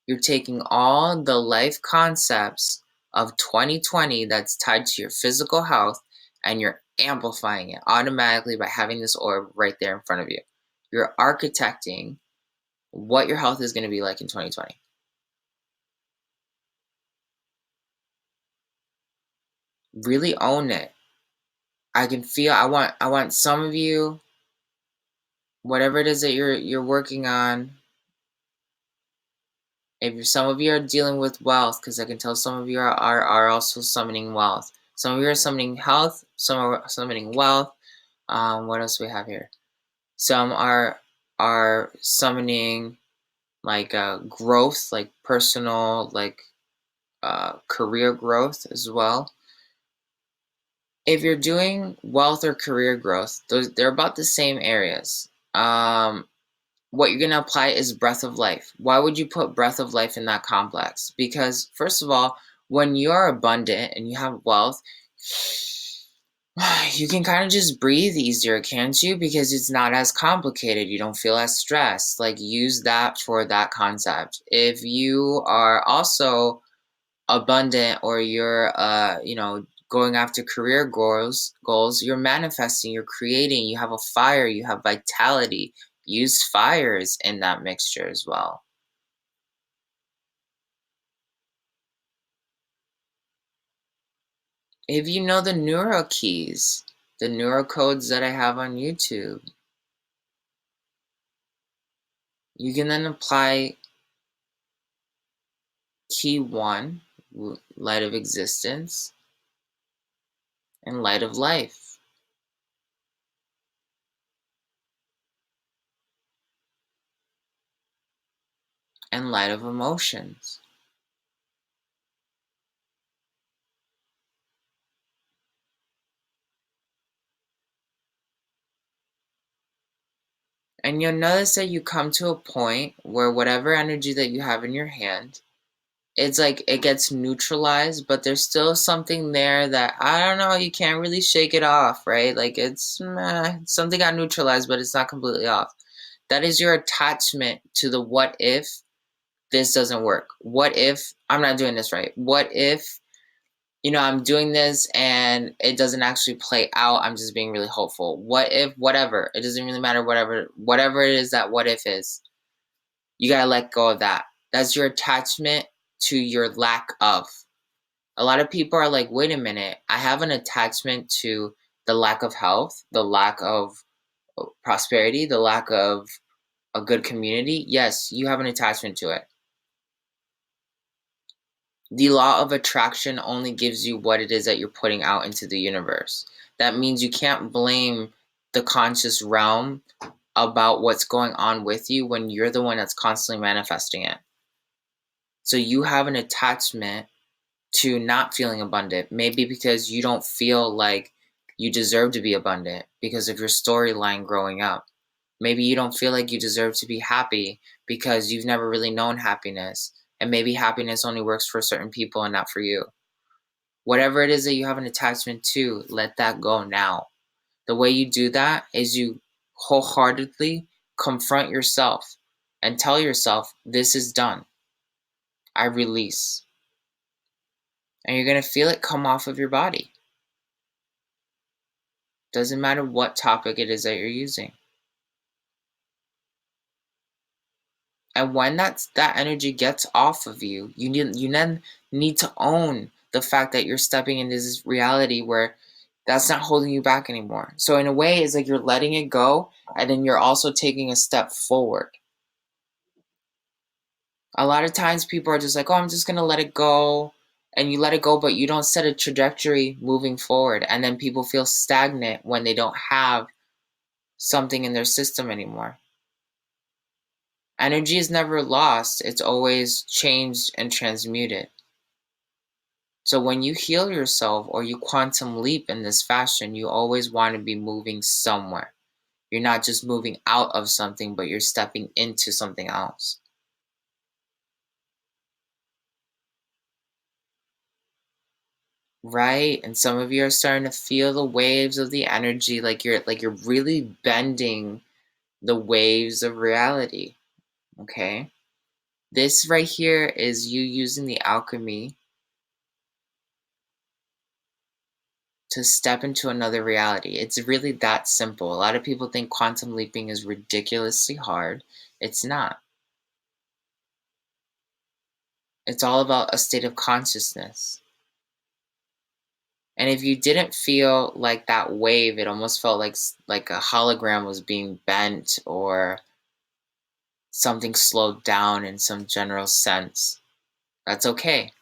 You're taking all the life concepts of 2020 that's tied to your physical health and you're amplifying it automatically by having this orb right there in front of you. You're architecting what your health is going to be like in 2020. Really own it. I can feel, I want some of you, whatever it is that you're working on. If some of you are dealing with wealth, because I can tell some of you are also summoning wealth. Some of you are summoning health, some are summoning wealth. What else do we have here? Some are summoning like growth, like personal, like career growth as well. If you're doing wealth or career growth, they're about the same areas. What you're going to apply is breath of life. Why would you put breath of life in that complex? Because first of all, when you're abundant and you have wealth, you can kind of just breathe easier, can't you? Because it's not as complicated. You don't feel as stressed. Like, use that for that concept. If you are also abundant or you're going after career goals, you're manifesting, you're creating, you have a fire, you have vitality. Use fires in that mixture as well. If you know the neuro keys, the neuro codes that I have on YouTube, you can then apply key 1, light of existence, and light of life. And light of emotions. And you'll notice that you come to a point where whatever energy that you have in your hand, it's like it gets neutralized, but there's still something there that, I don't know, you can't really shake it off, right? Like something got neutralized, but it's not completely off. That is your attachment to the what if this doesn't work? What if I'm not doing this right? What if I'm doing this and it doesn't actually play out. I'm just being really hopeful. What if, whatever. It doesn't really matter, whatever it is that what if is. You gotta let go of that. That's your attachment to your lack of. A lot of people are like, wait a minute, I have an attachment to the lack of health, the lack of prosperity, the lack of a good community. Yes, you have an attachment to it. The law of attraction only gives you what it is that you're putting out into the universe. That means you can't blame the conscious realm about what's going on with you when you're the one that's constantly manifesting it. So you have an attachment to not feeling abundant, maybe because you don't feel like you deserve to be abundant because of your storyline growing up. Maybe you don't feel like you deserve to be happy because you've never really known happiness. And maybe happiness only works for certain people and not for you. Whatever it is that you have an attachment to, let that go now. The way you do that is you wholeheartedly confront yourself and tell yourself, this is done. I release. And you're going to feel it come off of your body. Doesn't matter what topic it is that you're using. And when that energy gets off of you, you then need to own the fact that you're stepping into this reality where that's not holding you back anymore. So in a way, it's like you're letting it go, and then you're also taking a step forward. A lot of times people are just like, oh, I'm just going to let it go. And you let it go, but you don't set a trajectory moving forward. And then people feel stagnant when they don't have something in their system anymore. Energy is never lost. It's always changed and transmuted. So when you heal yourself or you quantum leap in this fashion, you always want to be moving somewhere. You're not just moving out of something, but you're stepping into something else. Right? And some of you are starting to feel the waves of the energy, like you're really bending the waves of reality. Okay? This right here is you using the alchemy to step into another reality. It's really that simple. A lot of people think quantum leaping is ridiculously hard. It's not. It's all about a state of consciousness. And if you didn't feel like that wave, it almost felt like a hologram was being bent or something slowed down in some general sense. That's okay.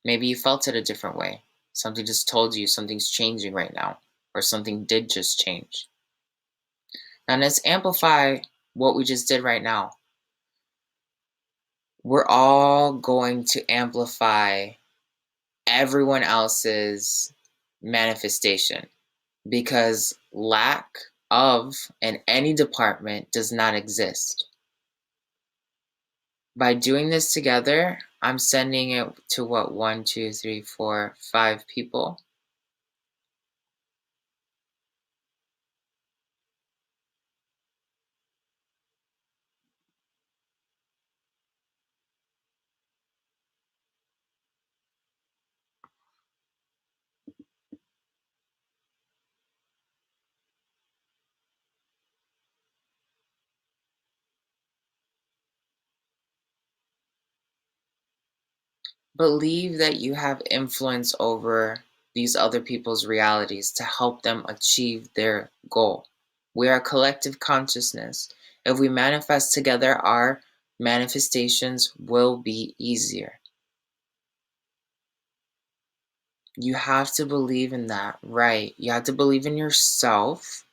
Maybe you felt it a different way. Something just told you something's changing right now, or something did just change. Now let's amplify what we just did right now. We're all going to amplify everyone else's manifestation because lack of in any department does not exist. By doing this together, I'm sending it to 1, 2, 3, 4, 5 people. Believe that you have influence over these other people's realities to help them achieve their goal. We are a collective consciousness. If we manifest together, our manifestations will be easier. You have to believe in that, right? You have to believe in yourself.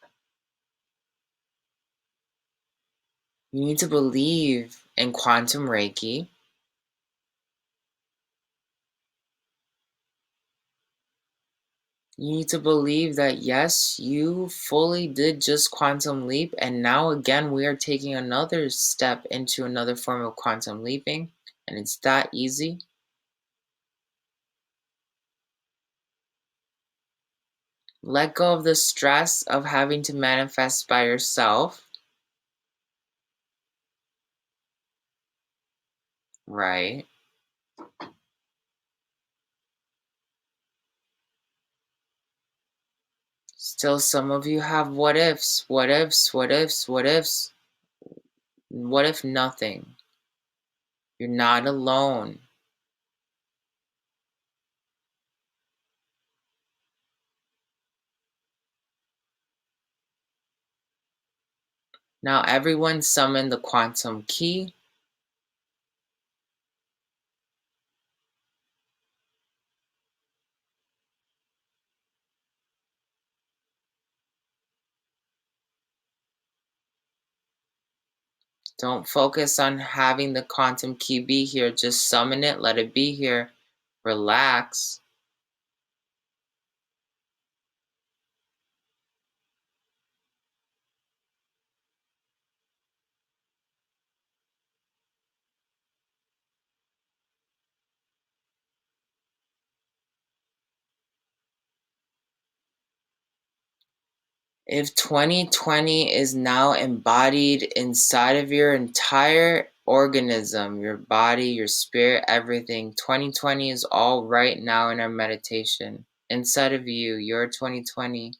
You need to believe in quantum Reiki. You need to believe that yes, you fully did just quantum leap, and now again we are taking another step into another form of quantum leaping, and it's that easy. Let go of the stress of having to manifest by yourself. Right. Still, some of you have what ifs, what ifs, what ifs, what ifs. What if nothing? You're not alone. Now everyone summon the quantum key. Don't focus on having the quantum key be here. Just summon it, let it be here. Relax. If 2020 is now embodied inside of your entire organism, your body, your spirit, everything, 2020 is all right now in our meditation. Inside of you, your 2020.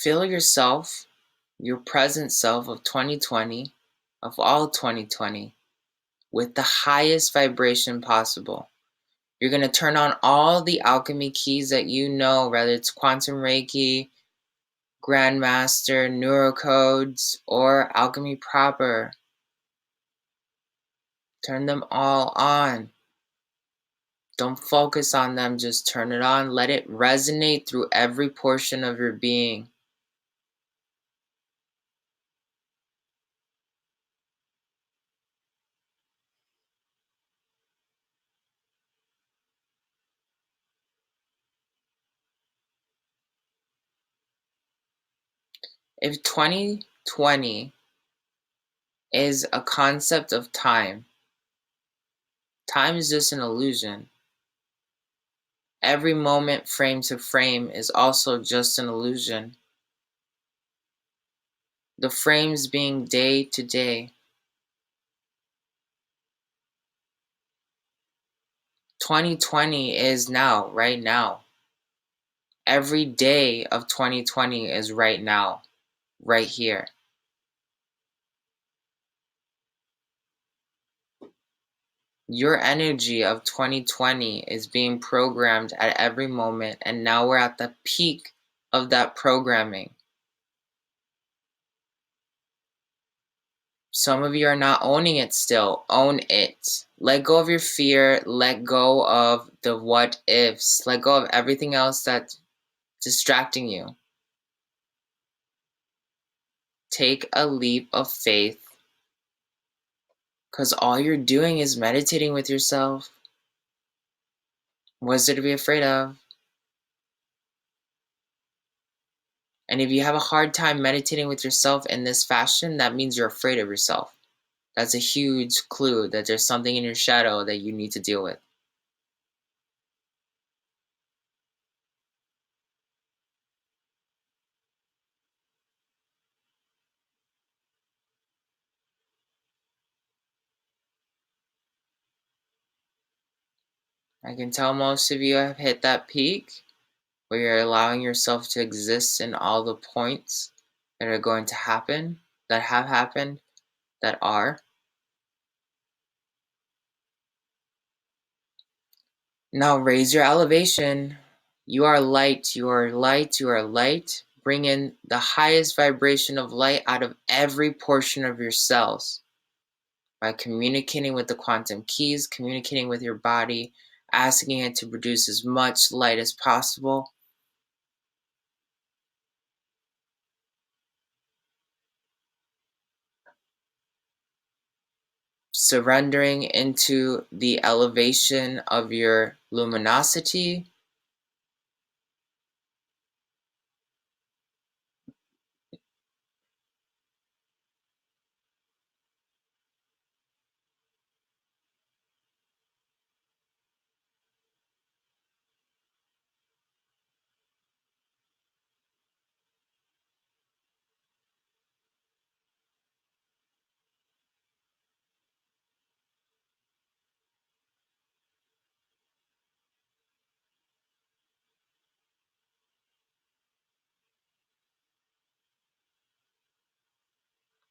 Feel yourself, your present self of 2020, of all 2020, with the highest vibration possible. You're going to turn on all the alchemy keys that you know, whether it's Quantum Reiki, Grandmaster, Neurocodes, or Alchemy proper. Turn them all on. Don't focus on them, just turn it on. Let it resonate through every portion of your being. If 2020 is a concept of time, time is just an illusion. Every moment, frame to frame, is also just an illusion. The frames being day to day. 2020 is now, right now. Every day of 2020 is right now, right here. Your energy of 2020 is being programmed at every moment, and now we're at the peak of that programming. Some of you are not owning it still. Own it. Let go of your fear. Let go of the what ifs. Let go of everything else that's distracting you. Take a leap of faith, because all you're doing is meditating with yourself. What's there to be afraid of? And if you have a hard time meditating with yourself in this fashion, that means you're afraid of yourself. That's a huge clue that there's something in your shadow that you need to deal with. I can tell most of you have hit that peak where you're allowing yourself to exist in all the points that are going to happen, that have happened, that are. Now raise your elevation. You are light, you are light, you are light. Bring in the highest vibration of light out of every portion of your cells by communicating with the quantum keys, communicating with your body, asking it to produce as much light as possible. Surrendering into the elevation of your luminosity.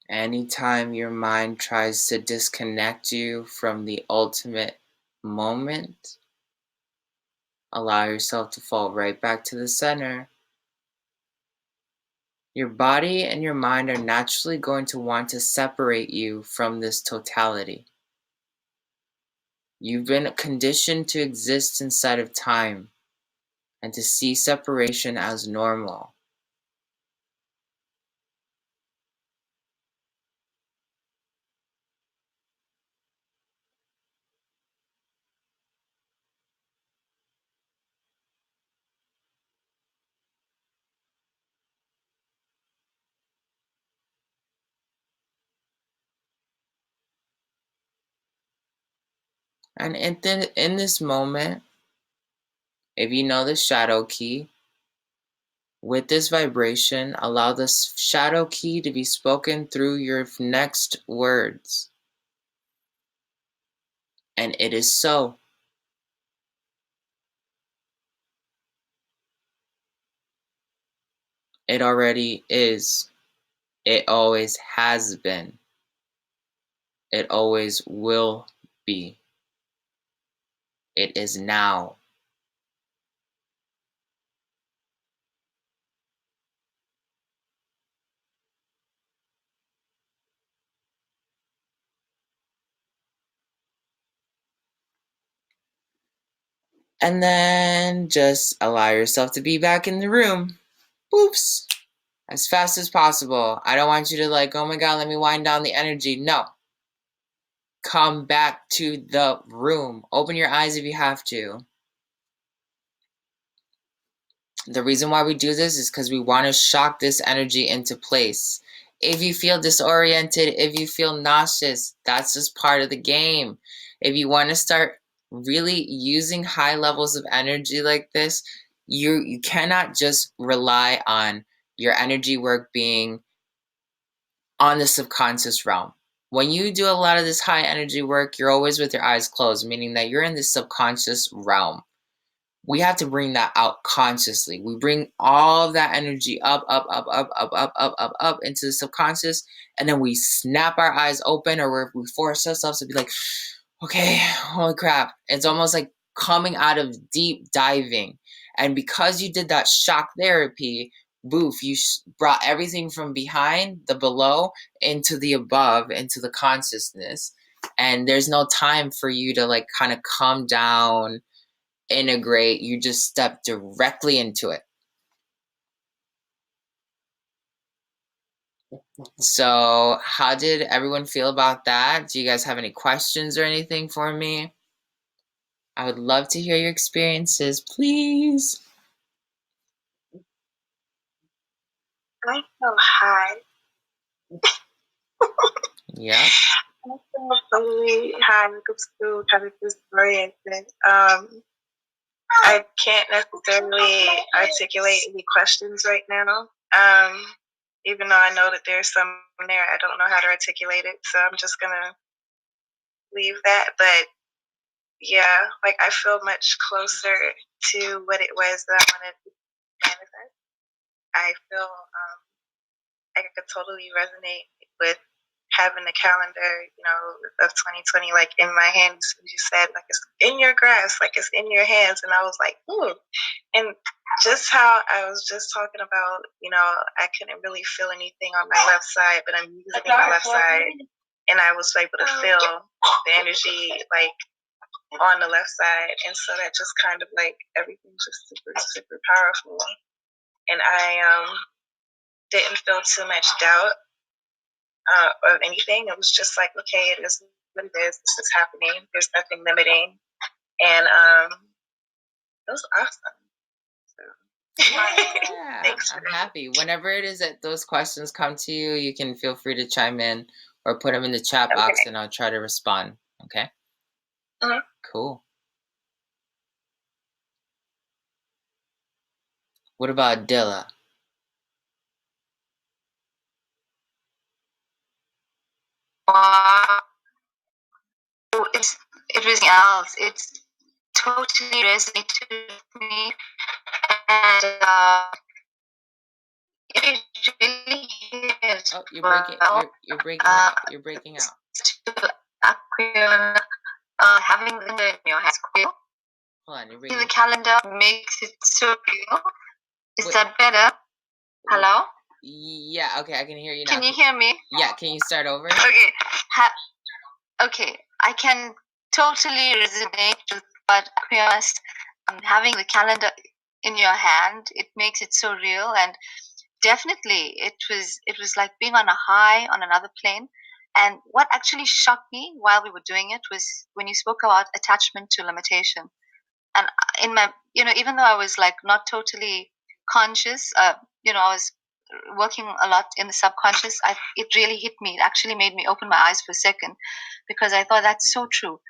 Anytime your mind tries to disconnect you from the ultimate moment, allow yourself to fall right back to the center. Your body and your mind are naturally going to want to separate you from this totality. You've been conditioned to exist inside of time and to see separation as normal. And in this moment, if you know the shadow key, with this vibration, allow the shadow key to be spoken through your next words. And it is so. It already is. It always has been. It always will be. It is now. And then just allow yourself to be back in the room. Oops. As fast as possible. I don't want you to like, oh my God, let me wind down the energy. No. Come back to the room. Open your eyes if you have to. The reason why we do this is because we want to shock this energy into place. If you feel disoriented, if you feel nauseous, that's just part of the game. If you want to start really using high levels of energy like this, you cannot just rely on your energy work being on the subconscious realm. When you do a lot of this high energy work, you're always with your eyes closed, meaning that you're in the subconscious realm. We have to bring that out consciously. We bring all of that energy up into the subconscious, and then we snap our eyes open, or we force ourselves to be like, okay, holy crap. It's almost like coming out of deep diving. And because you did that shock therapy, boof, you brought everything from behind, the below, into the above, into the consciousness. And there's no time for you to like kind of calm down, integrate. You just step directly into it. So how did everyone feel about that? Do you guys have any questions or anything for me? I would love to hear your experiences, please. I feel high. Yeah. I feel totally high, like I'm still kind of disoriented. I can't necessarily articulate any questions right now. Even though I know that there's some there, I don't know how to articulate it, so I'm just gonna leave that. But yeah, like I feel much closer to what it was that I wanted to manifest. I feel I could totally resonate with having the calendar, of 2020, like in my hands. You said, like it's in your grasp, like it's in your hands, and I was like, ooh. And just how I was just talking about, I couldn't really feel anything on my left side, but I'm using my left side, and I was able to feel the energy like on the left side, and so that just kind of like everything's just super super powerful, and I didn't feel too much doubt of anything. It was just like, okay, it is what it is. This is happening. There's nothing limiting, and it was awesome. So, Yeah, thanks. I'm happy. Whenever it is that those questions come to you, you can feel free to chime in or put them in the chat box, and I'll try to respond. Okay. Mm-hmm. Cool. What about Dilla? It's everything else. It's totally resonated with me, and it really Oh, you're breaking out. You're breaking out. Having the calendar in your hands. Hold on, you're See, breaking the calendar makes it so real. Is that better? Hello? Yeah, okay, I can hear you now. Can you hear me? Yeah, can you start over? Okay. Okay, I can totally resonate with what Aquarius, having the calendar in your hand, it makes it so real, and definitely it was like being on a high on another plane. And what actually shocked me while we were doing it was when you spoke about attachment to limitation. And in my, even though I was like not totally conscious, I was working a lot in the subconscious. It really hit me. It actually made me open my eyes for a second, because I thought that's so true.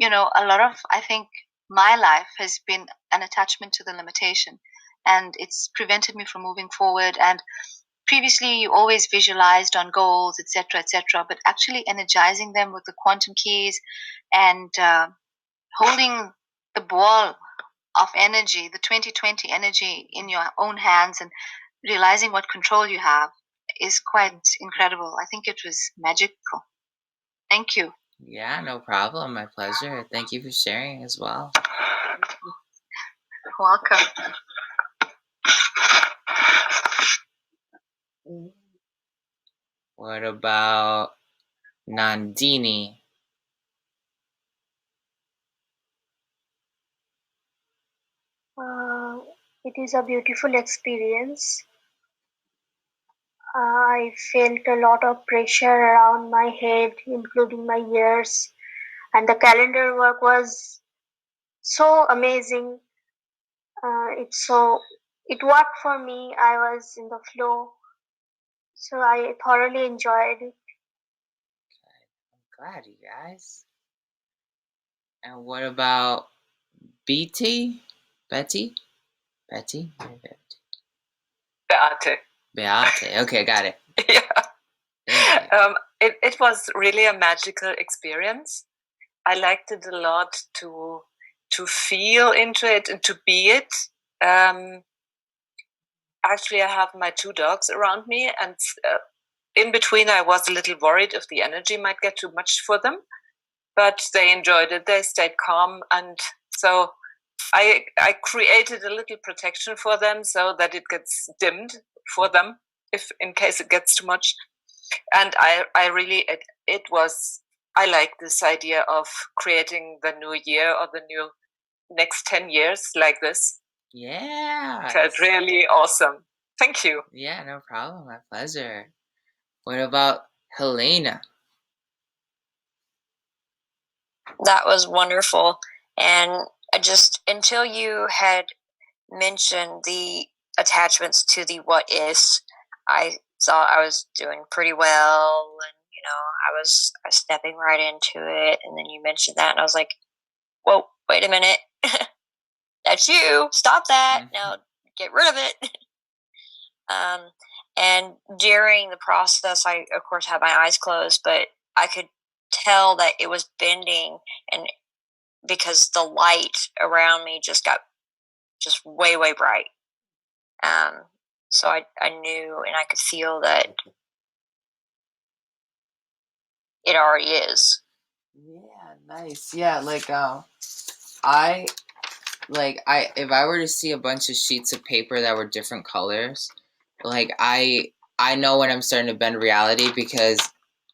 A lot of, I think, my life has been an attachment to the limitation, and it's prevented me from moving forward. And previously you always visualized on goals, etc., etc., but actually energizing them with the quantum keys and holding the ball of energy, the 2020 energy, in your own hands, and realizing what control you have is quite incredible. I think it was magical. Thank you. Yeah, no problem. My pleasure. Thank you for sharing as well. Welcome. What about Nandini? It is a beautiful experience. I felt a lot of pressure around my head, including my ears, and the calendar work was so amazing. It worked for me. I was in the flow, so I thoroughly enjoyed it. I'm glad, you guys. And what about BT? Betty? Beate. Beate. Okay, got it. Yeah. Thank you. It was really a magical experience. I liked it a lot to feel into it and to be it. Actually, I have my 2 dogs around me, and in between I was a little worried if the energy might get too much for them, but they enjoyed it. They stayed calm, and so I created a little protection for them so that it gets dimmed for them if in case it gets too much. And I really I like this idea of creating the new year or the new next 10 years like this. Yeah. Felt really awesome. Thank you. Yeah, no problem. My pleasure. What about Helena? That was wonderful. And I just, until you had mentioned the attachments to the what ifs, I thought I was doing pretty well. And, I was stepping right into it. And then you mentioned that, and I was like, whoa, wait a minute. That's you. Stop that. Now get rid of it. And during the process, I, of course, had my eyes closed, but I could tell that it was bending, and because the light around me just got way, way bright. So I knew, and I could feel that it already is. Yeah, nice. Yeah, like if I were to see a bunch of sheets of paper that were different colors, like I know when I'm starting to bend reality, because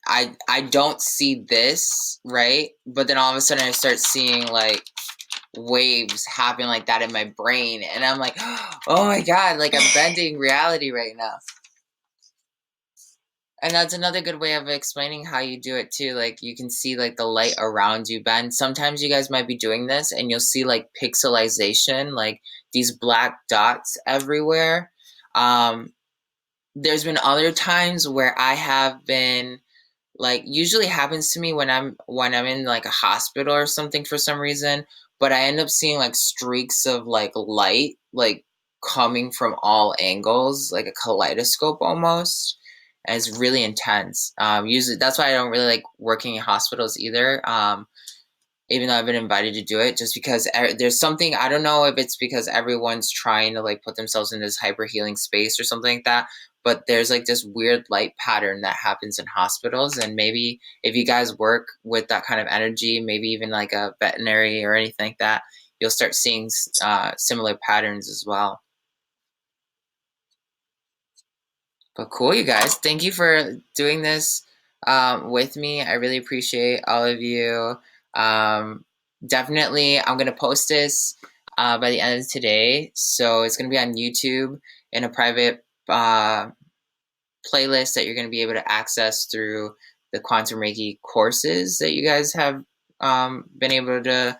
I don't see this, right? But then all of a sudden I start seeing like waves happen like that in my brain, and I'm like, oh my god, like I'm bending reality right now. And that's another good way of explaining how you do it too. Like you can see like the light around you bend. Sometimes you guys might be doing this and you'll see like pixelization, like these black dots everywhere. There's been other times where I have been, like, usually happens to me when I'm in like a hospital or something for some reason, but I end up seeing like streaks of like light like coming from all angles, like a kaleidoscope almost. And it's really intense. Usually that's why I don't really like working in hospitals either. even though I've been invited to do it, just because there's something, I don't know if it's because everyone's trying to like put themselves in this hyper healing space or something like that, but there's like this weird light pattern that happens in hospitals. And maybe if you guys work with that kind of energy, maybe even like a veterinary or anything like that, you'll start seeing similar patterns as well. But cool, you guys. Thank you for doing this with me. I really appreciate all of you. Definitely, I'm going to post this by the end of today. So it's going to be on YouTube in a private playlist that you're going to be able to access through the Quantum Reiki courses that you guys have been able to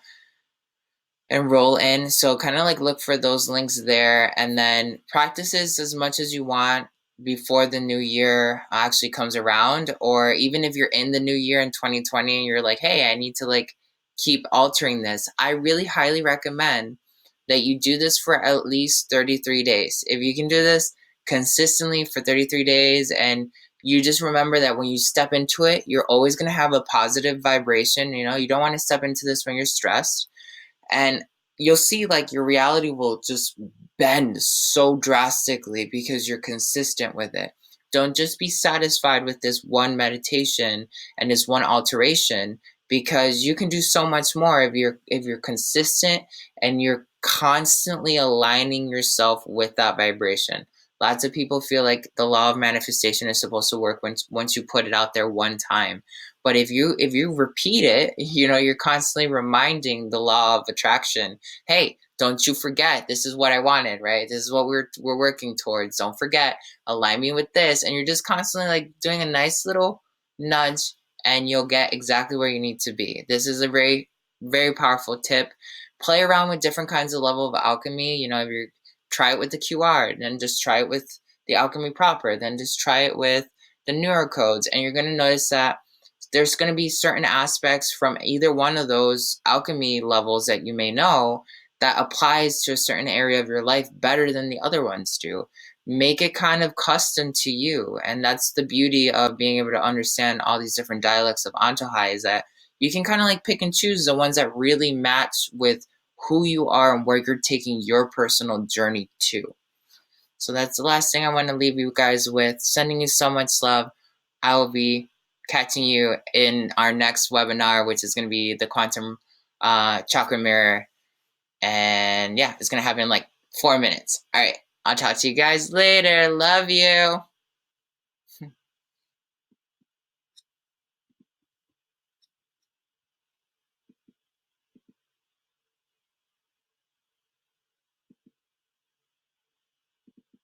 enroll in. So kind of like look for those links there, and then practices as much as you want before the new year actually comes around. Or even if you're in the new year in 2020 and you're like, hey, I need to like keep altering this, I really highly recommend that you do this for at least 33 days. If you can do this consistently for 33 days, and you just remember that when you step into it, you're always going to have a positive vibration. You know, you don't want to step into this when you're stressed. And you'll see like your reality will just bend so drastically because you're consistent with it. Don't just be satisfied with this one meditation and this one alteration, because you can do so much more if you're consistent and you're constantly aligning yourself with that vibration. Lots of people feel like the law of manifestation is supposed to work once you put it out there one time. But if you repeat it, you know, you're constantly reminding the law of attraction, hey, don't you forget, this is what I wanted, right? This is what we're working towards. Don't forget, align me with this. And you're just constantly like doing a nice little nudge, and you'll get exactly where you need to be. This is a very, very powerful tip. Play around with different kinds of level of alchemy. You know, if you try it with the QR, then just try it with the alchemy proper, then just try it with the neurocodes, and you're going to notice that there's going to be certain aspects from either one of those alchemy levels that you may know that applies to a certain area of your life better than the other ones do. Make it kind of custom to you. And that's the beauty of being able to understand all these different dialects of Antojai, is that you can kind of like pick and choose the ones that really match with who you are and where you're taking your personal journey to. So that's the last thing I want to leave you guys with. Sending you so much love. I will be catching you in our next webinar, which is going to be the Quantum Chakra Mirror. And yeah, it's going to happen in like 4 minutes. All right. I'll talk to you guys later. Love you.